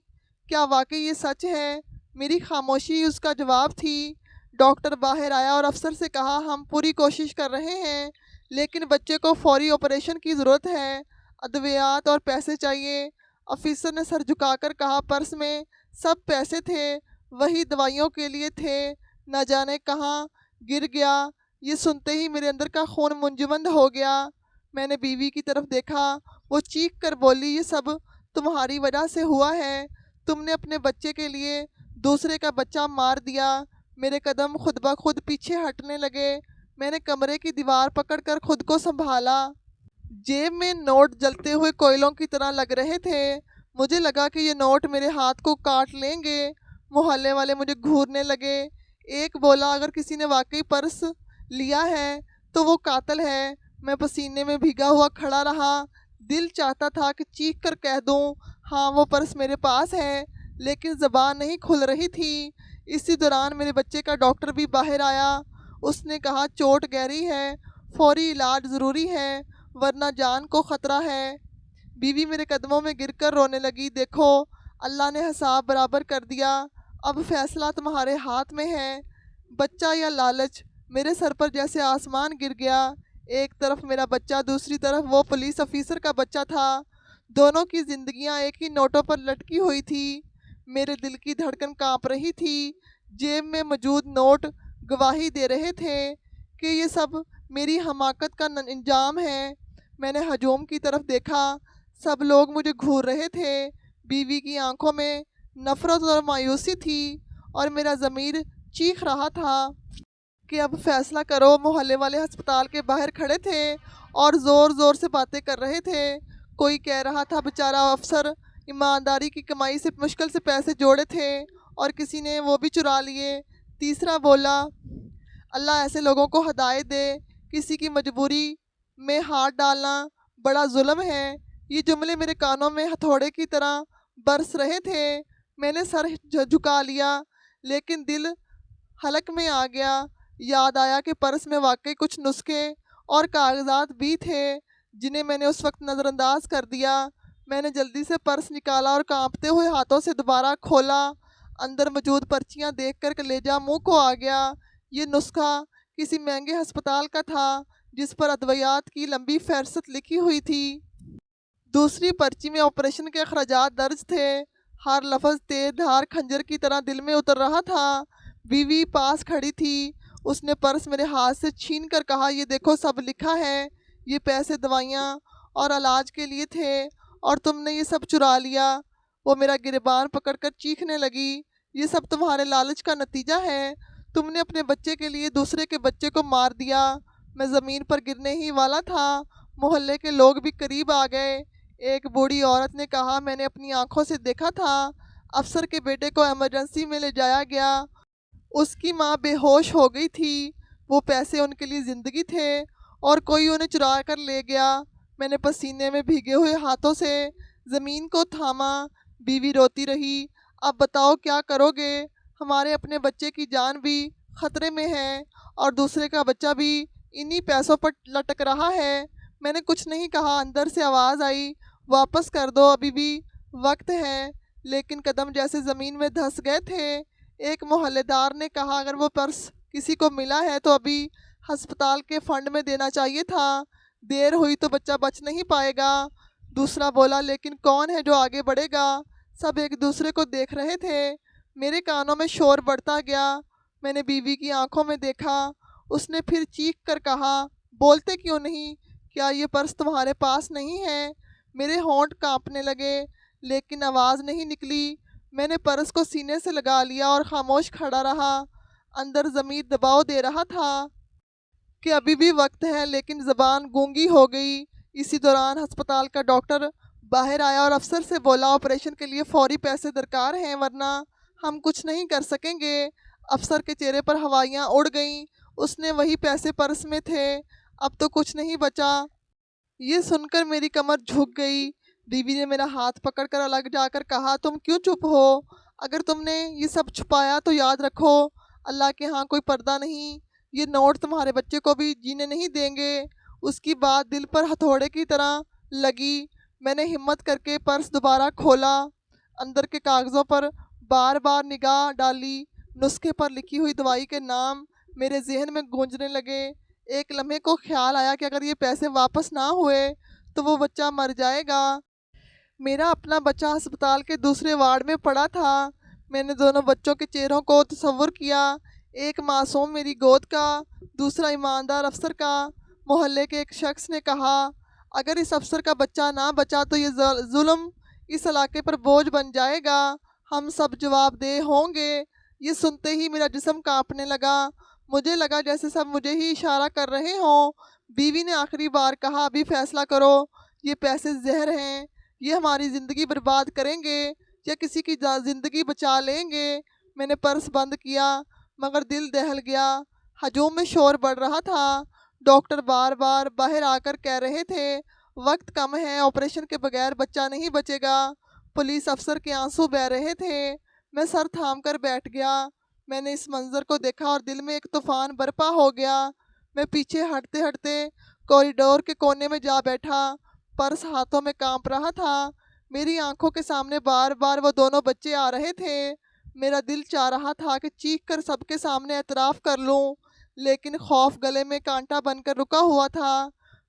کیا واقعی یہ سچ ہے؟ میری خاموشی اس کا جواب تھی۔ ڈاکٹر باہر آیا اور افسر سے کہا، ہم پوری کوشش کر رہے ہیں لیکن بچے کو فوری آپریشن کی ضرورت ہے، ادویات اور پیسے چاہیے۔ افیسر نے سر جھکا کر کہا، پرس میں سب پیسے تھے، وہی دوائیوں کے لیے تھے، نہ جانے کہاں گر گیا۔ یہ سنتے ہی میرے اندر کا خون منجمد ہو گیا۔ میں نے بیوی کی طرف دیکھا، وہ چیخ کر بولی، یہ سب تمہاری وجہ سے ہوا ہے، تم نے اپنے بچے کے لیے دوسرے کا بچہ مار دیا۔ میرے قدم خود بخود پیچھے ہٹنے لگے۔ میں نے کمرے کی دیوار پکڑ کر خود کو سنبھالا۔ جیب میں نوٹ جلتے ہوئے کوئلوں کی طرح لگ رہے تھے۔ مجھے لگا کہ یہ نوٹ میرے ہاتھ کو کاٹ لیں گے۔ محلے والے مجھے گھورنے لگے۔ ایک بولا، اگر کسی نے واقعی پرس لیا ہے تو وہ قاتل ہے۔ میں پسینے میں بھیگا ہوا کھڑا رہا۔ دل چاہتا تھا کہ چیخ کر کہہ دوں، ہاں وہ پرس میرے پاس ہے، لیکن زبان نہیں کھل رہی تھی۔ اسی دوران میرے بچے کا ڈاکٹر بھی باہر آیا۔ اس نے کہا، چوٹ گہری ہے، فوری علاج ضروری ہے ورنہ جان کو خطرہ ہے۔ بیوی میرے قدموں میں گر کر رونے لگی، دیکھو اللہ نے حساب برابر کر دیا، اب فیصلہ تمہارے ہاتھ میں ہے، بچہ یا لالچ۔ میرے سر پر جیسے آسمان گر گیا۔ ایک طرف میرا بچہ، دوسری طرف وہ پولیس افیسر کا بچہ تھا۔ دونوں کی زندگیاں ایک ہی نوٹوں پر لٹکی ہوئی تھی۔ میرے دل کی دھڑکن کانپ رہی تھی۔ جیب میں موجود نوٹ گواہی دے رہے تھے کہ یہ سب میری حماقت کا انجام ہے۔ میں نے ہجوم کی طرف دیکھا، سب لوگ مجھے گھور رہے تھے۔ بیوی کی آنکھوں میں نفرت اور مایوسی تھی اور میرا ضمیر چیخ رہا تھا کہ اب فیصلہ کرو۔ محلے والے ہسپتال کے باہر کھڑے تھے اور زور زور سے باتیں کر رہے تھے۔ کوئی کہہ رہا تھا، بیچارہ افسر ایمانداری کی کمائی سے مشکل سے پیسے جوڑے تھے اور کسی نے وہ بھی چرا لیے۔ تیسرا بولا، اللہ ایسے لوگوں کو ہدایت دے، کسی کی مجبوری میں ہاتھ ڈالنا بڑا ظلم ہے۔ یہ جملے میرے کانوں میں ہتھوڑے کی طرح برس رہے تھے۔ میں نے سر جھکا لیا لیکن دل حلق میں آ گیا۔ یاد آیا کہ پرس میں واقعی کچھ نسخے اور کاغذات بھی تھے جنہیں میں نے اس وقت نظر انداز کر دیا۔ میں نے جلدی سے پرس نکالا اور کانپتے ہوئے ہاتھوں سے دوبارہ کھولا۔ اندر موجود پرچیاں دیکھ کر کلیجہ منہ کو آ گیا۔ یہ نسخہ کسی مہنگے ہسپتال کا تھا جس پر ادویات کی لمبی فہرست لکھی ہوئی تھی۔ دوسری پرچی میں آپریشن کے اخراجات درج تھے۔ ہر لفظ تیز دھار کھنجر کی طرح دل میں اتر رہا تھا۔ بیوی پاس کھڑی تھی، اس نے پرس میرے ہاتھ سے چھین کر کہا، یہ دیکھو سب لکھا ہے، یہ پیسے دوائیاں اور علاج کے لیے تھے اور تم نے یہ سب چرا لیا۔ وہ میرا گریبان پکڑ کر چیخنے لگی، یہ سب تمہارے لالچ کا نتیجہ ہے، تم نے اپنے بچے کے لیے دوسرے کے بچے کو مار دیا۔ میں زمین پر گرنے ہی والا تھا۔ محلے کے لوگ بھی قریب آ گئے۔ ایک بوڑھی عورت نے کہا، میں نے اپنی آنکھوں سے دیکھا تھا، افسر کے بیٹے کو ایمرجنسی میں لے جایا گیا، اس کی ماں بے ہوش ہو گئی تھی، وہ پیسے ان کے لیے زندگی تھے اور کوئی انہیں چرا کر لے گیا۔ میں نے پسینے میں بھیگے ہوئے ہاتھوں سے زمین کو تھاما۔ بیوی روتی رہی، اب بتاؤ کیا کرو گے؟ ہمارے اپنے بچے کی جان بھی خطرے میں ہے اور دوسرے کا بچہ بھی انہی پیسوں پر لٹک رہا ہے۔ میں نے کچھ نہیں کہا۔ اندر سے آواز آئی، واپس کر دو، ابھی بھی وقت ہے، لیکن قدم جیسے زمین میں دھس گئے تھے۔ ایک محلے دار نے کہا، اگر وہ پرس کسی کو ملا ہے تو ابھی ہسپتال کے فنڈ میں دینا چاہیے تھا، دیر ہوئی تو بچہ بچ نہیں پائے گا۔ دوسرا بولا لیکن کون ہے جو آگے بڑھے گا؟ سب ایک دوسرے کو دیکھ رہے تھے۔ میرے کانوں میں شور بڑھتا گیا۔ میں نے بیوی کی آنکھوں میں دیکھا۔ اس نے پھر چیخ کر کہا، بولتے کیوں نہیں؟ کیا یہ پرس تمہارے پاس نہیں ہے؟ میرے ہونٹ کانپنے لگے لیکن آواز نہیں نکلی۔ میں نے پرس کو سینے سے لگا لیا اور خاموش کھڑا رہا۔ اندر ضمیر دباؤ دے رہا تھا کہ ابھی بھی وقت ہے، لیکن زبان گونگی ہو گئی۔ اسی دوران ہسپتال کا ڈاکٹر باہر آیا اور افسر سے بولا، آپریشن کے لیے فوری پیسے درکار ہیں ورنہ ہم کچھ نہیں کر سکیں گے۔ افسر کے چہرے پر ہوائیاں اڑ گئیں۔ اس نے وہی پیسے پرس میں تھے، اب تو کچھ نہیں بچا۔ یہ سن کر میری کمر جھک گئی۔ بیوی نے میرا ہاتھ پکڑ کر الگ جا کر کہا، تم کیوں چپ ہو؟ اگر تم نے یہ سب چھپایا تو یاد رکھو اللہ کے ہاں کوئی پردہ نہیں، یہ نوٹ تمہارے بچے کو بھی جینے نہیں دیں گے۔ اس کی بات دل پر ہتھوڑے کی طرح لگی۔ میں نے ہمت کر کے پرس دوبارہ کھولا، اندر کے کاغذوں پر بار بار نگاہ ڈالی۔ نسخے پر لکھی ہوئی دوائی کے نام میرے ذہن میں گونجنے لگے۔ ایک لمحے کو خیال آیا کہ اگر یہ پیسے واپس نہ ہوئے تو وہ بچہ مر جائے گا۔ میرا اپنا بچہ ہسپتال کے دوسرے وارڈ میں پڑا تھا۔ میں نے دونوں بچوں کے چہروں کو تصور کیا، ایک معصوم میری گود کا، دوسرا ایماندار افسر کا۔ محلے کے ایک شخص نے کہا، اگر اس افسر کا بچہ نہ بچا تو یہ ظلم اس علاقے پر بوجھ بن جائے گا، ہم سب جواب دہ ہوں گے۔ یہ سنتے ہی میرا جسم کانپنے لگا۔ مجھے لگا جیسے سب مجھے ہی اشارہ کر رہے ہوں۔ بیوی نے آخری بار کہا، ابھی فیصلہ کرو، یہ پیسے زہر ہیں، یہ ہماری زندگی برباد کریں گے یا کسی کی زندگی بچا لیں گے۔ میں نے پرس بند کیا مگر دل دہل گیا۔ ہجوم میں شور بڑھ رہا تھا۔ ڈاکٹر بار بار باہر آ کر کہہ رہے تھے، وقت کم ہے، آپریشن کے بغیر بچہ نہیں بچے گا۔ پولیس افسر کے آنسو بہہ رہے تھے۔ میں سر تھام کر بیٹھ گیا۔ میں نے اس منظر کو دیکھا اور دل میں ایک طوفان برپا ہو گیا۔ میں پیچھے ہٹتے ہٹتے کوریڈور کے کونے میں جا بیٹھا۔ پرس ہاتھوں میں کانپ رہا تھا۔ میری آنکھوں کے سامنے بار بار وہ دونوں بچے آ رہے تھے۔ میرا دل چاہ رہا تھا کہ چیخ کر سب کے سامنے اعتراف کر لوں، لیکن خوف گلے میں کانٹا بن کر رکا ہوا تھا۔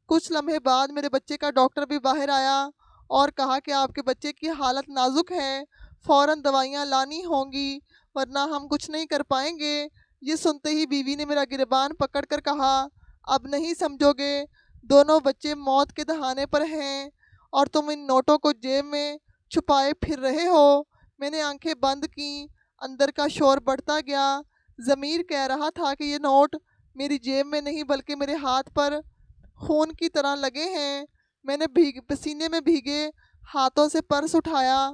کچھ لمحے بعد میرے بچے کا ڈاکٹر بھی باہر آیا اور کہا کہ آپ کے بچے کی حالت نازک ہے، فوراً دوائیاں لانی ہوں گی ورنہ ہم کچھ نہیں کر پائیں گے۔ یہ سنتے ہی بیوی نے میرا گریبان پکڑ کر کہا، اب نہیں سمجھو گے، دونوں بچے موت کے دہانے پر ہیں اور تم ان نوٹوں کو جیب میں چھپائے پھر رہے ہو۔ میں نے آنکھیں بند کیں، اندر کا شور بڑھتا گیا۔ ضمیر کہہ رہا تھا کہ یہ نوٹ میری جیب میں نہیں بلکہ میرے ہاتھ پر خون کی طرح لگے ہیں۔ میں نے پسینے میں بھیگے ہاتھوں سے پرس اٹھایا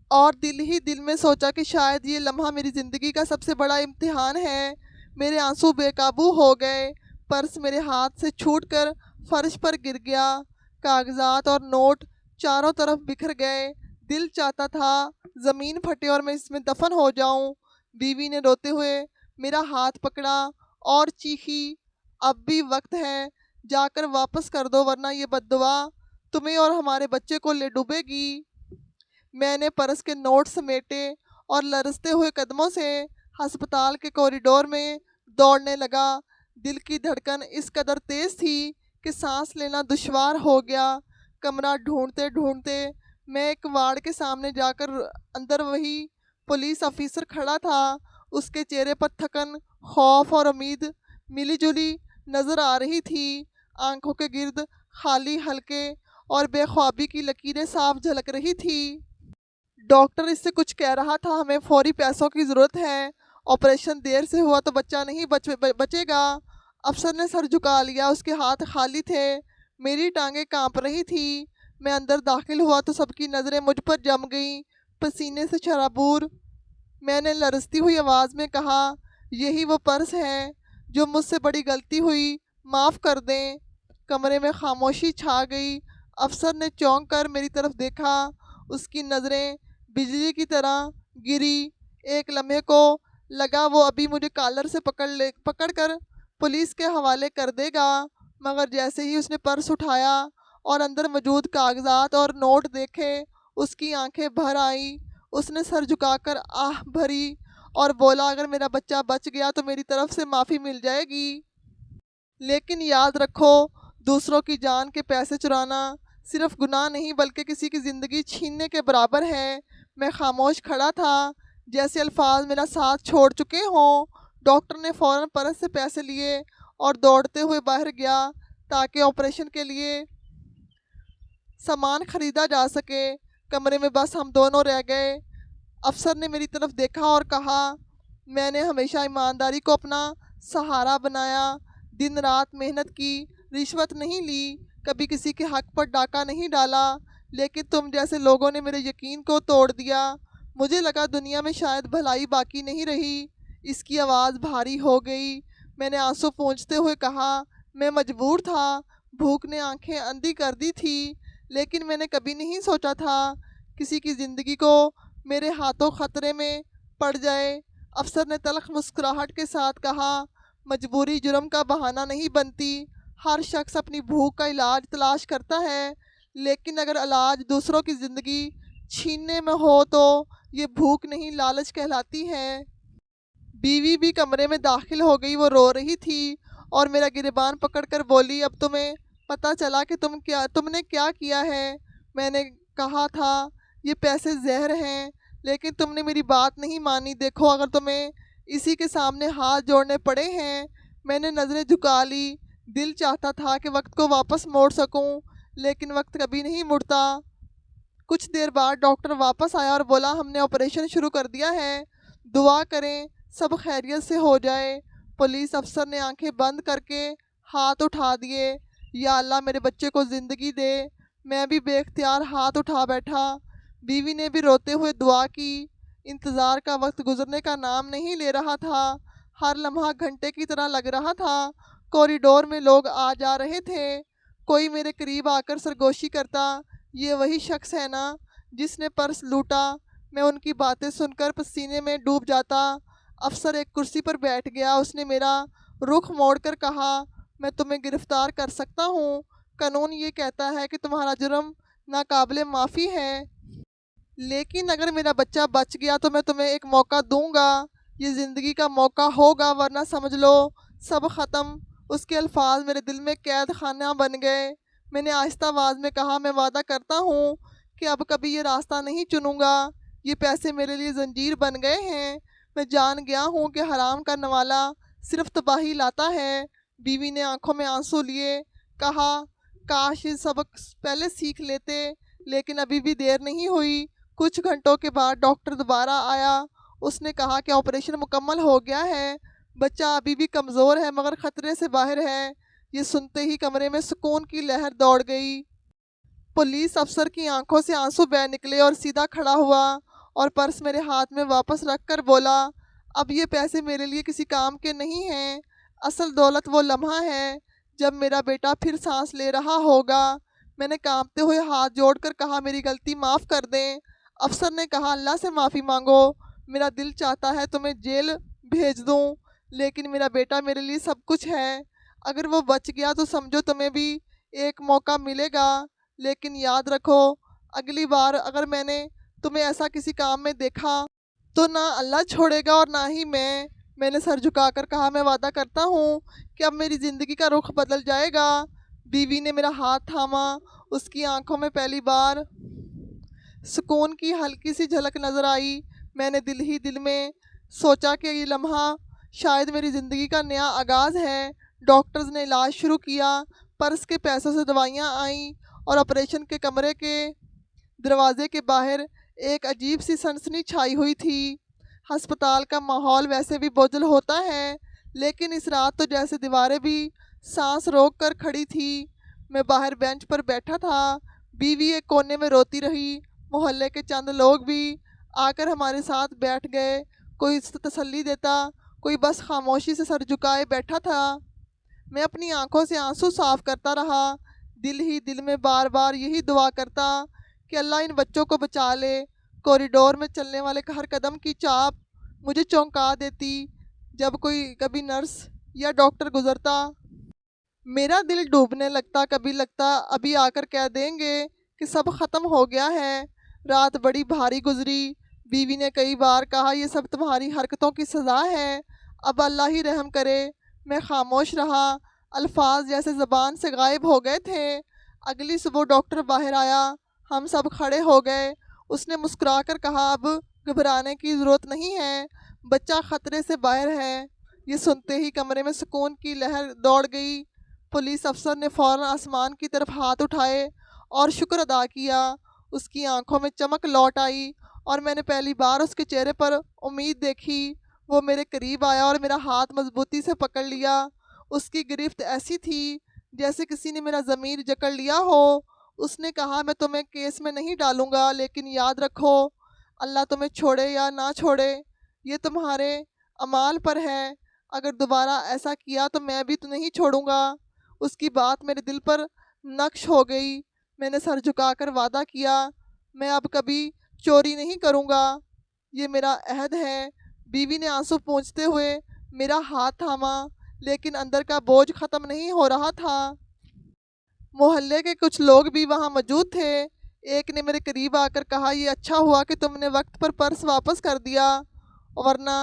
اور دل ہی دل میں سوچا کہ شاید یہ لمحہ میری زندگی کا سب سے بڑا امتحان ہے۔ میرے آنسو بے قابو ہو گئے۔ پرس میرے ہاتھ سے چھوٹ کر فرش پر گر گیا۔ کاغذات اور نوٹ چاروں طرف بکھر گئے۔ دل چاہتا تھا زمین پھٹے اور میں اس میں دفن ہو جاؤں۔ بیوی نے روتے ہوئے میرا ہاتھ پکڑا اور چیخی، اب بھی وقت ہے، جا کر واپس کر دو ورنہ یہ بد دعا تمہیں اور ہمارے بچے کو لے ڈوبے گی۔ میں نے پرس کے نوٹ سمیٹے اور لرزتے ہوئے قدموں سے ہسپتال کے کوریڈور میں دوڑنے لگا۔ دل کی دھڑکن اس قدر تیز تھی کہ سانس لینا دشوار ہو گیا۔ کمرہ ڈھونڈتے ڈھونڈتے میں ایک وارڈ کے سامنے جا کر اندر وہی پولیس آفیسر کھڑا تھا۔ اس کے چہرے پر تھکن، خوف اور امید ملی جلی نظر آ رہی تھی۔ آنکھوں کے گرد خالی حلقے اور بے خوابی کی لکیریں صاف جھلک رہی تھی۔ ڈاکٹر اس سے کچھ کہہ رہا تھا، ہمیں فوری پیسوں کی ضرورت ہے، آپریشن دیر سے ہوا تو بچہ نہیں بچے گا۔ افسر نے سر جھکا لیا، اس کے ہاتھ خالی تھے۔ میری ٹانگیں کانپ رہی تھی۔ میں اندر داخل ہوا تو سب کی نظریں مجھ پر جم گئیں، پسینے سے شرابور۔ میں نے لرزتی ہوئی آواز میں کہا، یہی وہ پرس ہے جو مجھ سے بڑی غلطی ہوئی، معاف کر دیں۔ کمرے میں خاموشی چھا گئی۔ افسر نے چونک کر میری طرف دیکھا۔ اس کی نظریں بجلی کی طرح گری۔ ایک لمحے کو لگا وہ ابھی مجھے کالر سے پکڑ کر پولیس کے حوالے کر دے گا، مگر جیسے ہی اس نے پرس اٹھایا اور اندر موجود کاغذات اور نوٹ دیکھے، اس کی آنکھیں بھر آئیں۔ اس نے سر جھکا کر آہ بھری اور بولا، اگر میرا بچہ بچ گیا تو میری طرف سے معافی مل جائے گی۔ لیکن یاد رکھو دوسروں کی جان کے پیسے چرانا صرف گناہ نہیں بلکہ کسی کی زندگی چھیننے کے برابر ہے۔ میں خاموش کھڑا تھا جیسے الفاظ میرا ساتھ چھوڑ چکے ہوں۔ ڈاکٹر نے فوراً پرس سے پیسے لیے اور دوڑتے ہوئے باہر گیا تاکہ آپریشن کے لیے سامان خریدا جا سکے۔ کمرے میں بس ہم دونوں رہ گئے۔ افسر نے میری طرف دیکھا اور کہا، میں نے ہمیشہ ایمانداری کو اپنا سہارا بنایا، دن رات محنت کی، رشوت نہیں لی، کبھی کسی کے حق پر ڈاکہ نہیں ڈالا، لیکن تم جیسے لوگوں نے میرے یقین کو توڑ دیا۔ مجھے لگا دنیا میں شاید بھلائی باقی نہیں رہی۔ اس کی آواز بھاری ہو گئی۔ میں نے آنسو پونچھتے ہوئے کہا، میں مجبور تھا، بھوک نے آنکھیں اندھی کر دی تھی، لیکن میں نے کبھی نہیں سوچا تھا کسی کی زندگی کو میرے ہاتھوں خطرے میں پڑ جائے۔ افسر نے تلخ مسکراہٹ کے ساتھ کہا، مجبوری جرم کا بہانہ نہیں بنتی۔ ہر شخص اپنی بھوک کا علاج تلاش کرتا ہے، لیکن اگر علاج دوسروں کی زندگی چھیننے میں ہو تو یہ بھوک نہیں لالچ کہلاتی ہے۔ بیوی بھی کمرے میں داخل ہو گئی۔ وہ رو رہی تھی اور میرا گریبان پکڑ کر بولی، اب تمہیں پتہ چلا کہ تم نے کیا کیا ہے۔ میں نے کہا تھا یہ پیسے زہر ہیں، لیکن تم نے میری بات نہیں مانی۔ دیکھو اگر تمہیں اسی کے سامنے ہاتھ جوڑنے پڑے ہیں۔ میں نے نظریں جھکا لی۔ دل چاہتا تھا کہ وقت کو واپس موڑ سکوں، لیکن وقت کبھی نہیں مڑتا۔ کچھ دیر بعد ڈاکٹر واپس آیا اور بولا، ہم نے آپریشن شروع کر دیا ہے، دعا کریں سب خیریت سے ہو جائے۔ پولیس افسر نے آنکھیں بند کر کے ہاتھ اٹھا دیے، یا اللہ میرے بچے کو زندگی دے۔ میں بھی بے اختیار ہاتھ اٹھا بیٹھا۔ بیوی نے بھی روتے ہوئے دعا کی۔ انتظار کا وقت گزرنے کا نام نہیں لے رہا تھا۔ ہر لمحہ گھنٹے کی طرح لگ رہا تھا۔ کوریڈور میں لوگ آ جا رہے تھے۔ کوئی میرے قریب آ کر سرگوشی کرتا، یہ وہی شخص ہے نا جس نے پرس لوٹا۔ میں ان کی باتیں سن کر پسینے میں ڈوب جاتا۔ افسر ایک کرسی پر بیٹھ گیا۔ اس نے میرا رخ موڑ کر کہا، میں تمہیں گرفتار کر سکتا ہوں۔ قانون یہ کہتا ہے کہ تمہارا جرم ناقابل معافی ہے، لیکن اگر میرا بچہ بچ گیا تو میں تمہیں ایک موقع دوں گا۔ یہ زندگی کا موقع ہوگا، ورنہ سمجھ لو سب ختم۔ اس کے الفاظ میرے دل میں قید خانہ بن گئے۔ میں نے آہستہ آواز میں کہا، میں وعدہ کرتا ہوں کہ اب کبھی یہ راستہ نہیں چنوں گا۔ یہ پیسے میرے لیے زنجیر بن گئے ہیں۔ میں جان گیا ہوں کہ حرام کا نوالا صرف تباہی لاتا ہے۔ بیوی نے آنکھوں میں آنسو لیے کہا، کاش یہ سبق پہلے سیکھ لیتے، لیکن ابھی بھی دیر نہیں ہوئی۔ کچھ گھنٹوں کے بعد ڈاکٹر دوبارہ آیا۔ اس نے کہا کہ آپریشن مکمل ہو گیا ہے، بچہ ابھی بھی کمزور ہے مگر خطرے سے باہر ہے۔ یہ سنتے ہی کمرے میں سکون کی لہر دوڑ گئی۔ پولیس افسر کی آنکھوں سے آنسو بہہ نکلے اور سیدھا کھڑا ہوا اور پرس میرے ہاتھ میں واپس رکھ کر بولا، اب یہ پیسے میرے لیے کسی کام کے نہیں ہیں۔ اصل دولت وہ لمحہ ہے جب میرا بیٹا پھر سانس لے رہا ہوگا۔ میں نے کانپتے ہوئے ہاتھ جوڑ کر کہا، میری غلطی معاف کر دیں۔ افسر نے کہا، اللہ سے معافی مانگو۔ میرا دل چاہتا ہے تمہیں جیل بھیج دوں، لیکن میرا بیٹا میرے لیے سب کچھ ہے۔ اگر وہ بچ گیا تو سمجھو تمہیں بھی ایک موقع ملے گا، لیکن یاد رکھو اگلی بار اگر میں نے تمہیں ایسا کسی کام میں دیکھا تو نہ اللہ چھوڑے گا اور نہ ہی میں۔ میں نے سر جھکا کر کہا، میں وعدہ کرتا ہوں کہ اب میری زندگی کا رخ بدل جائے گا۔ بیوی نے میرا ہاتھ تھاما۔ اس کی آنکھوں میں پہلی بار سکون کی ہلکی سی جھلک نظر آئی۔ میں نے دل ہی دل میں سوچا کہ یہ لمحہ شاید میری زندگی کا نیا آغاز ہے۔ ڈاکٹرز نے علاج شروع کیا، پرس کے پیسوں سے دوائیاں آئیں اور آپریشن کے کمرے کے دروازے کے باہر ایک عجیب سی سنسنی چھائی ہوئی تھی۔ ہسپتال کا ماحول ویسے بھی بوجھل ہوتا ہے، لیکن اس رات تو جیسے دیواریں بھی سانس روک کر کھڑی تھی۔ میں باہر بینچ پر بیٹھا تھا، بیوی ایک کونے میں روتی رہی۔ محلے کے چند لوگ بھی آ کر ہمارے ساتھ بیٹھ گئے، کوئی تسلی دیتا، کوئی بس خاموشی سے سر جھکائے بیٹھا تھا۔ میں اپنی آنکھوں سے آنسو صاف کرتا رہا، دل ہی دل میں بار بار یہی دعا کرتا کہ اللہ ان بچوں کو بچا لے۔ کوریڈور میں چلنے والے ہر قدم کی چاپ مجھے چونکا دیتی۔ جب کبھی نرس یا ڈاکٹر گزرتا، میرا دل ڈوبنے لگتا۔ کبھی لگتا ابھی آ کر کہہ دیں گے کہ سب ختم ہو گیا ہے۔ رات بڑی بھاری گزری۔ بیوی نے کئی بار کہا، یہ سب تمہاری حرکتوں کی سزا ہے، اب اللہ ہی رحم کرے۔ میں خاموش رہا۔ الفاظ جیسے زبان سے غائب ہو گئے تھے۔ اگلی صبح ڈاکٹر باہر آیا، ہم سب کھڑے ہو گئے۔ اس نے مسکرا کر کہا، اب گھبرانے کی ضرورت نہیں ہے، بچہ خطرے سے باہر ہے۔ یہ سنتے ہی کمرے میں سکون کی لہر دوڑ گئی۔ پولیس افسر نے فوراً آسمان کی طرف ہاتھ اٹھائے اور شکر ادا کیا۔ اس کی آنکھوں میں چمک لوٹ آئی اور میں نے پہلی بار اس کے چہرے پر امید دیکھی۔ وہ میرے قریب آیا اور میرا ہاتھ مضبوطی سے پکڑ لیا۔ اس کی گرفت ایسی تھی جیسے کسی نے میرا ضمیر جکڑ لیا ہو۔ اس نے کہا، میں تمہیں کیس میں نہیں ڈالوں گا، لیکن یاد رکھو، اللہ تمہیں چھوڑے یا نہ چھوڑے، یہ تمہارے اعمال پر ہے۔ اگر دوبارہ ایسا کیا تو میں بھی تو نہیں چھوڑوں گا۔ اس کی بات میرے دل پر نقش ہو گئی۔ میں نے سر جھکا کر وعدہ کیا، میں اب کبھی چوری نہیں کروں گا، یہ میرا عہد ہے۔ بیوی نے آنسو پونچھتے ہوئے میرا ہاتھ تھاما، لیکن اندر کا بوجھ ختم نہیں ہو رہا تھا۔ محلے کے کچھ لوگ بھی وہاں موجود تھے۔ ایک نے میرے قریب آ کر کہا، یہ اچھا ہوا کہ تم نے وقت پر پرس واپس کر دیا، ورنہ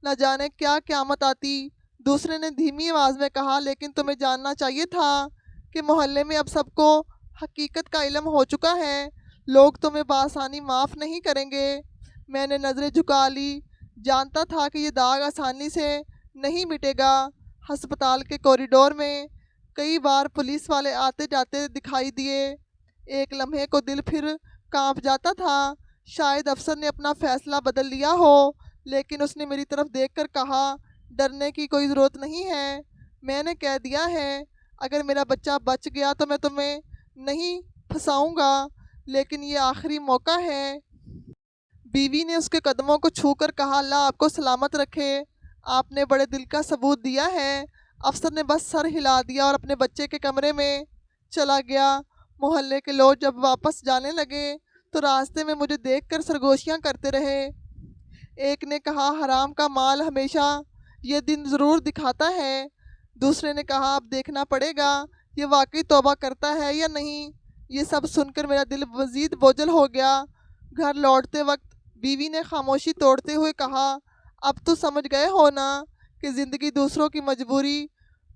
نہ جانے کیا قیامت آتی۔ دوسرے نے دھیمی آواز میں کہا، لیکن تمہیں جاننا چاہیے تھا کہ محلے میں اب سب کو حقیقت کا علم ہو چکا ہے، لوگ تمہیں بآسانی معاف نہیں کریں گے۔ میں نے نظریں جھکا لی، جانتا تھا کہ یہ داغ آسانی سے نہیں مٹے گا۔ ہسپتال کے کوریڈور میں کئی بار پولیس والے آتے جاتے دکھائی دیے۔ ایک لمحے کو دل پھر کانپ جاتا تھا، شاید افسر نے اپنا فیصلہ بدل لیا ہو، لیکن اس نے میری طرف دیکھ کر کہا، ڈرنے کی کوئی ضرورت نہیں ہے، میں نے کہہ دیا ہے، اگر میرا بچہ بچ گیا تو میں تمہیں نہیں پھنساؤں گا، لیکن یہ آخری موقع ہے۔ بیوی نے اس کے قدموں کو چھو کر کہا، اللہ آپ کو سلامت رکھے، آپ نے بڑے دل کا ثبوت دیا ہے۔ افسر نے بس سر ہلا دیا اور اپنے بچے کے کمرے میں چلا گیا۔ محلے کے لوگ جب واپس جانے لگے تو راستے میں مجھے دیکھ کر سرگوشیاں کرتے رہے۔ ایک نے کہا، حرام کا مال ہمیشہ یہ دن ضرور دکھاتا ہے۔ دوسرے نے کہا، اب دیکھنا پڑے گا یہ واقعی توبہ کرتا ہے یا نہیں۔ یہ سب سن کر میرا دل مزید بوجھل ہو گیا۔ گھر لوٹتے وقت بیوی نے خاموشی توڑتے ہوئے کہا، اب تو سمجھ گئے ہو نا کہ زندگی دوسروں کی مجبوری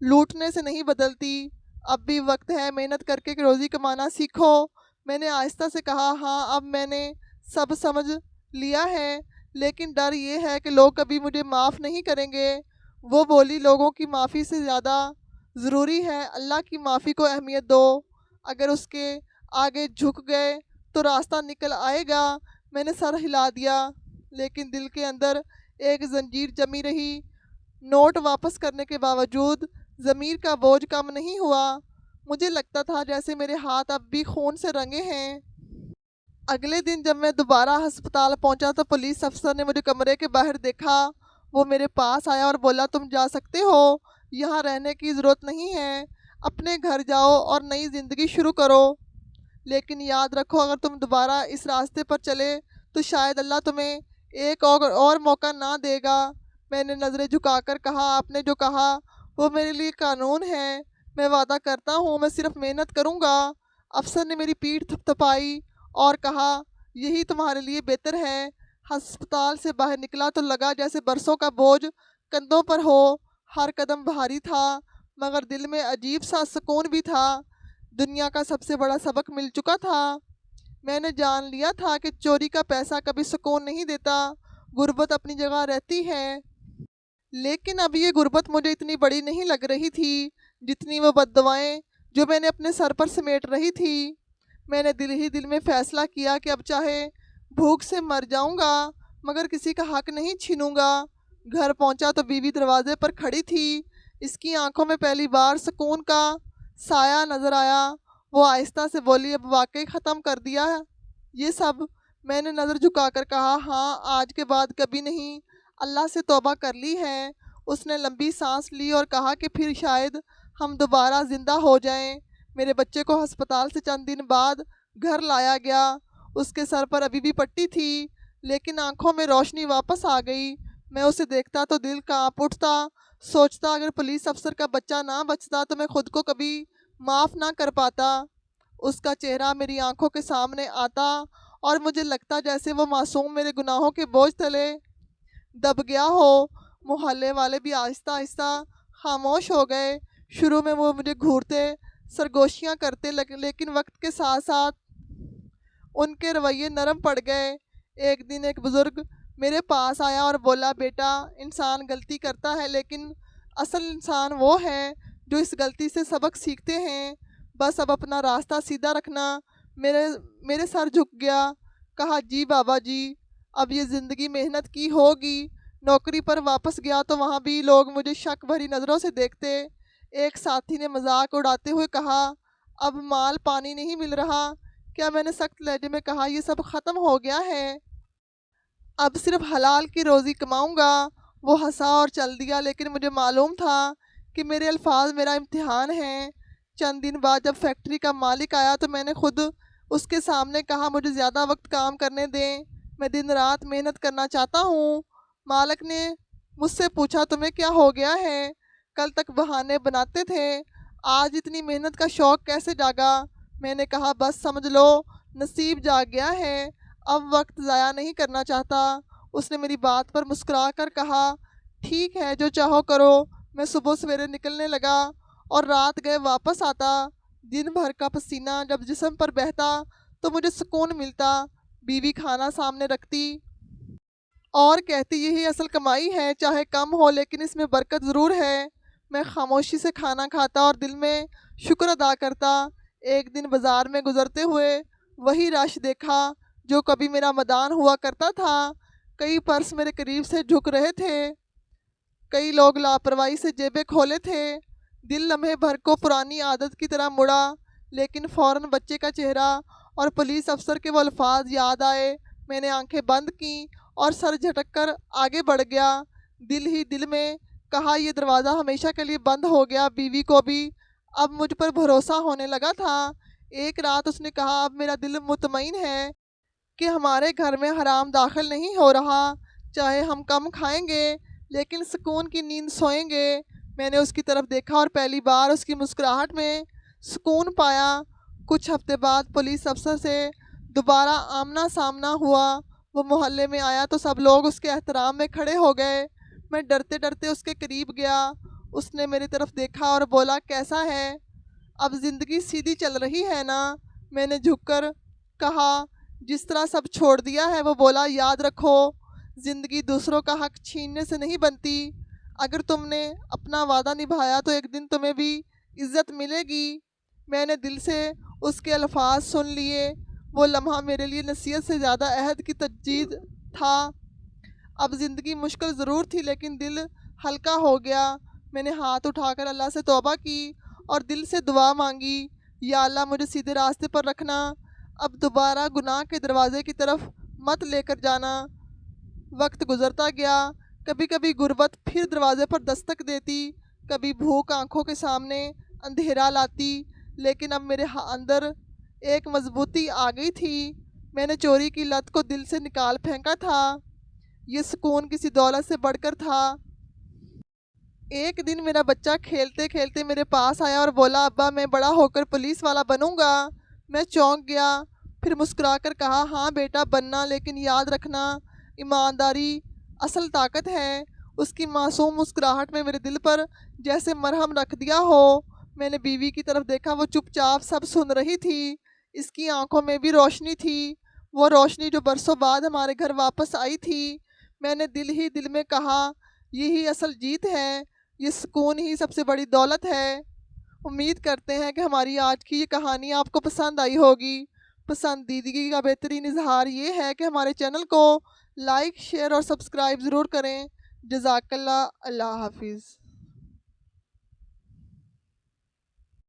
لوٹنے سے نہیں بدلتی، اب بھی وقت ہے محنت کر کے روزی کمانا سیکھو۔ میں نے آہستہ سے کہا، ہاں اب میں نے سب سمجھ لیا ہے، لیکن ڈر یہ ہے کہ لوگ کبھی مجھے معاف نہیں کریں گے۔ وہ بولی، لوگوں کی معافی سے زیادہ ضروری ہے اللہ کی معافی کو اہمیت دو، اگر اس کے آگے جھک گئے تو راستہ نکل آئے گا۔ میں نے سر ہلا دیا، لیکن دل کے اندر ایک زنجیر جمی رہی۔ نوٹ واپس کرنے کے باوجود ضمیر کا بوجھ کم نہیں ہوا، مجھے لگتا تھا جیسے میرے ہاتھ اب بھی خون سے رنگے ہیں۔ اگلے دن جب میں دوبارہ ہسپتال پہنچا تو پولیس افسر نے مجھے کمرے کے باہر دیکھا۔ وہ میرے پاس آیا اور بولا، تم جا سکتے ہو، یہاں رہنے کی ضرورت نہیں ہے، اپنے گھر جاؤ اور نئی زندگی شروع کرو، لیکن یاد رکھو اگر تم دوبارہ اس راستے پر چلے تو شاید اللہ تمہیں ایک اور موقع نہ دے گا۔ میں نے نظریں جھکا کر کہا، آپ نے جو کہا وہ میرے لیے قانون ہے، میں وعدہ کرتا ہوں میں صرف محنت کروں گا۔ افسر نے میری پیٹھ تھپتھپائی اور کہا، یہی تمہارے لیے بہتر ہے۔ ہسپتال سے باہر نکلا تو لگا جیسے برسوں کا بوجھ کندھوں پر ہو، ہر قدم بھاری تھا، مگر دل میں عجیب سا سکون بھی تھا۔ دنیا کا سب سے بڑا سبق مل چکا تھا۔ میں نے جان لیا تھا کہ چوری کا پیسہ کبھی سکون نہیں دیتا، غربت اپنی جگہ رہتی ہے، لیکن اب یہ غربت مجھے اتنی بڑی نہیں لگ رہی تھی جتنی وہ بددعائیں جو میں نے اپنے سر پر سمیٹ رہی تھی۔ میں نے دل ہی دل میں فیصلہ کیا کہ اب چاہے بھوک سے مر جاؤں گا مگر کسی کا حق نہیں چھینوں گا۔ گھر پہنچا تو بیوی دروازے پر کھڑی تھی، اس کی آنکھوں میں پہلی بار سکون کا سایہ نظر آیا۔ وہ آہستہ سے بولی، اب واقعی ختم کر دیا یہ سب؟ میں نے نظر جھکا کر کہا، ہاں، آج کے بعد کبھی نہیں، اللہ سے توبہ کر لی ہے۔ اس نے لمبی سانس لی اور کہا کہ پھر شاید ہم دوبارہ زندہ ہو جائیں۔ میرے بچے کو ہسپتال سے چند دن بعد گھر لایا گیا۔ اس کے سر پر ابھی بھی پٹی تھی، لیکن آنکھوں میں روشنی واپس آ گئی۔ میں اسے دیکھتا تو دل کانپ اٹھتا، سوچتا اگر پولیس افسر کا بچہ نہ بچتا تو میں خود کو کبھی معاف نہ کر پاتا۔ اس کا چہرہ میری آنکھوں کے سامنے آتا اور مجھے لگتا جیسے وہ معصوم میرے گناہوں کے بوجھ تلے دب گیا ہو۔ محلے والے بھی آہستہ آہستہ خاموش ہو گئے، شروع میں وہ مجھے گھورتے، سرگوشیاں کرتے، لیکن وقت کے ساتھ ساتھ ان کے رویے نرم پڑ گئے۔ ایک دن ایک بزرگ میرے پاس آیا اور بولا، بیٹا، انسان غلطی کرتا ہے لیکن اصل انسان وہ ہے جو اس غلطی سے سبق سیکھتے ہیں، بس اب اپنا راستہ سیدھا رکھنا۔ میرے سر جھک گیا۔ کہا، جی بابا جی، اب یہ زندگی محنت کی ہوگی۔ نوکری پر واپس گیا تو وہاں بھی لوگ مجھے شک بھری نظروں سے دیکھتے۔ ایک ساتھی نے مذاق اڑاتے ہوئے کہا، اب مال پانی نہیں مل رہا کیا؟ میں نے سخت لہجے میں کہا، یہ سب ختم ہو گیا ہے، اب صرف حلال کی روزی کماؤں گا۔ وہ ہنسا اور چل دیا، لیکن مجھے معلوم تھا کہ میرے الفاظ میرا امتحان ہیں۔ چند دن بعد جب فیکٹری کا مالک آیا تو میں نے خود اس کے سامنے کہا، مجھے زیادہ وقت کام کرنے دیں، میں دن رات محنت کرنا چاہتا ہوں۔ مالک نے مجھ سے پوچھا، تمہیں کیا ہو گیا ہے؟ کل تک بہانے بناتے تھے، آج اتنی محنت کا شوق کیسے جاگا؟ میں نے کہا، بس سمجھ لو نصیب جاگ گیا ہے، اب وقت ضائع نہیں کرنا چاہتا۔ اس نے میری بات پر مسکرا کر کہا، ٹھیک ہے، جو چاہو کرو۔ میں صبح سویرے نکلنے لگا اور رات گئے واپس آتا۔ دن بھر کا پسینہ جب جسم پر بہتا تو مجھے سکون ملتا۔ بیوی کھانا سامنے رکھتی اور کہتی، یہی اصل کمائی ہے، چاہے کم ہو لیکن اس میں برکت ضرور ہے۔ میں خاموشی سے کھانا کھاتا اور دل میں شکر ادا کرتا۔ ایک دن بازار میں گزرتے ہوئے وہی رش دیکھا جو کبھی میرا مدان ہوا کرتا تھا۔ کئی پرس میرے قریب سے جھک رہے تھے، کئی لوگ لاپرواہی سے جیبیں کھولے تھے۔ دل لمحے بھر کو پرانی عادت کی طرح مڑا، لیکن فوراً بچے کا چہرہ اور پولیس افسر کے وہ الفاظ یاد آئے۔ میں نے آنکھیں بند کیں اور سر جھٹک کر آگے بڑھ گیا۔ دل ہی دل میں کہا، یہ دروازہ ہمیشہ کے لیے بند ہو گیا۔ بیوی کو بھی اب مجھ پر بھروسہ ہونے لگا تھا۔ ایک رات اس نے کہا، اب میرا دل مطمئن ہے کہ ہمارے گھر میں حرام داخل نہیں ہو رہا، چاہے ہم کم کھائیں گے لیکن سکون کی نیند سوئیں گے۔ میں نے اس کی طرف دیکھا اور پہلی بار اس کی مسکراہٹ میں سکون پایا۔ کچھ ہفتے بعد پولیس افسر سے دوبارہ آمنا سامنا ہوا۔ وہ محلے میں آیا تو سب لوگ اس کے احترام میں کھڑے ہو گئے۔ میں ڈرتے ڈرتے اس کے قریب گیا۔ اس نے میری طرف دیکھا اور بولا، کیسا ہے؟ اب زندگی سیدھی چل رہی ہے نا؟ میں نے جھک کر کہا، جس طرح سب چھوڑ دیا ہے۔ وہ بولا، یاد رکھو، زندگی دوسروں کا حق چھیننے سے نہیں بنتی۔ اگر تم نے اپنا وعدہ نبھایا تو ایک دن تمہیں بھی عزت ملے گی۔ میں نے دل سے اس کے الفاظ سن لیے۔ وہ لمحہ میرے لیے نصیحت سے زیادہ عہد کی تجدید تھا۔ اب زندگی مشکل ضرور تھی لیکن دل ہلکا ہو گیا۔ میں نے ہاتھ اٹھا کر اللہ سے توبہ کی اور دل سے دعا مانگی، یا اللہ، مجھے سیدھے راستے پر رکھنا، اب دوبارہ گناہ کے دروازے کی طرف مت لے کر جانا۔ وقت گزرتا گیا، کبھی کبھی غربت پھر دروازے پر دستک دیتی، کبھی بھوک آنکھوں کے سامنے اندھیرا لاتی، لیکن اب میرے اندر ایک مضبوطی آ گئی تھی۔ میں نے چوری کی لت کو دل سے نکال پھینکا تھا۔ یہ سکون کسی دولت سے بڑھ کر تھا۔ ایک دن میرا بچہ کھیلتے کھیلتے میرے پاس آیا اور بولا، ابا، میں بڑا ہو کر پولیس والا بنوں گا۔ میں چونک گیا، پھر مسکرا کر کہا، ہاں بیٹا، بننا، لیکن یاد رکھنا، ایمانداری اصل طاقت ہے۔ اس کی معصوم مسکراہٹ میں میرے دل پر جیسے مرہم رکھ دیا ہو۔ میں نے بیوی کی طرف دیکھا، وہ چپ چاپ سب سن رہی تھی۔ اس کی آنکھوں میں بھی روشنی تھی، وہ روشنی جو برسوں بعد ہمارے گھر واپس آئی تھی۔ میں نے دل ہی دل میں کہا، یہی اصل جیت ہے، یہ سکون ہی سب سے بڑی دولت ہے۔ امید کرتے ہیں کہ ہماری آج کی یہ کہانی آپ کو پسند آئی ہوگی۔ پسندیدگی کا بہترین اظہار یہ ہے کہ ہمارے چینل کو لائک، شیئر اور سبسکرائب ضرور کریں۔ جزاک اللہ۔ اللہ حافظ۔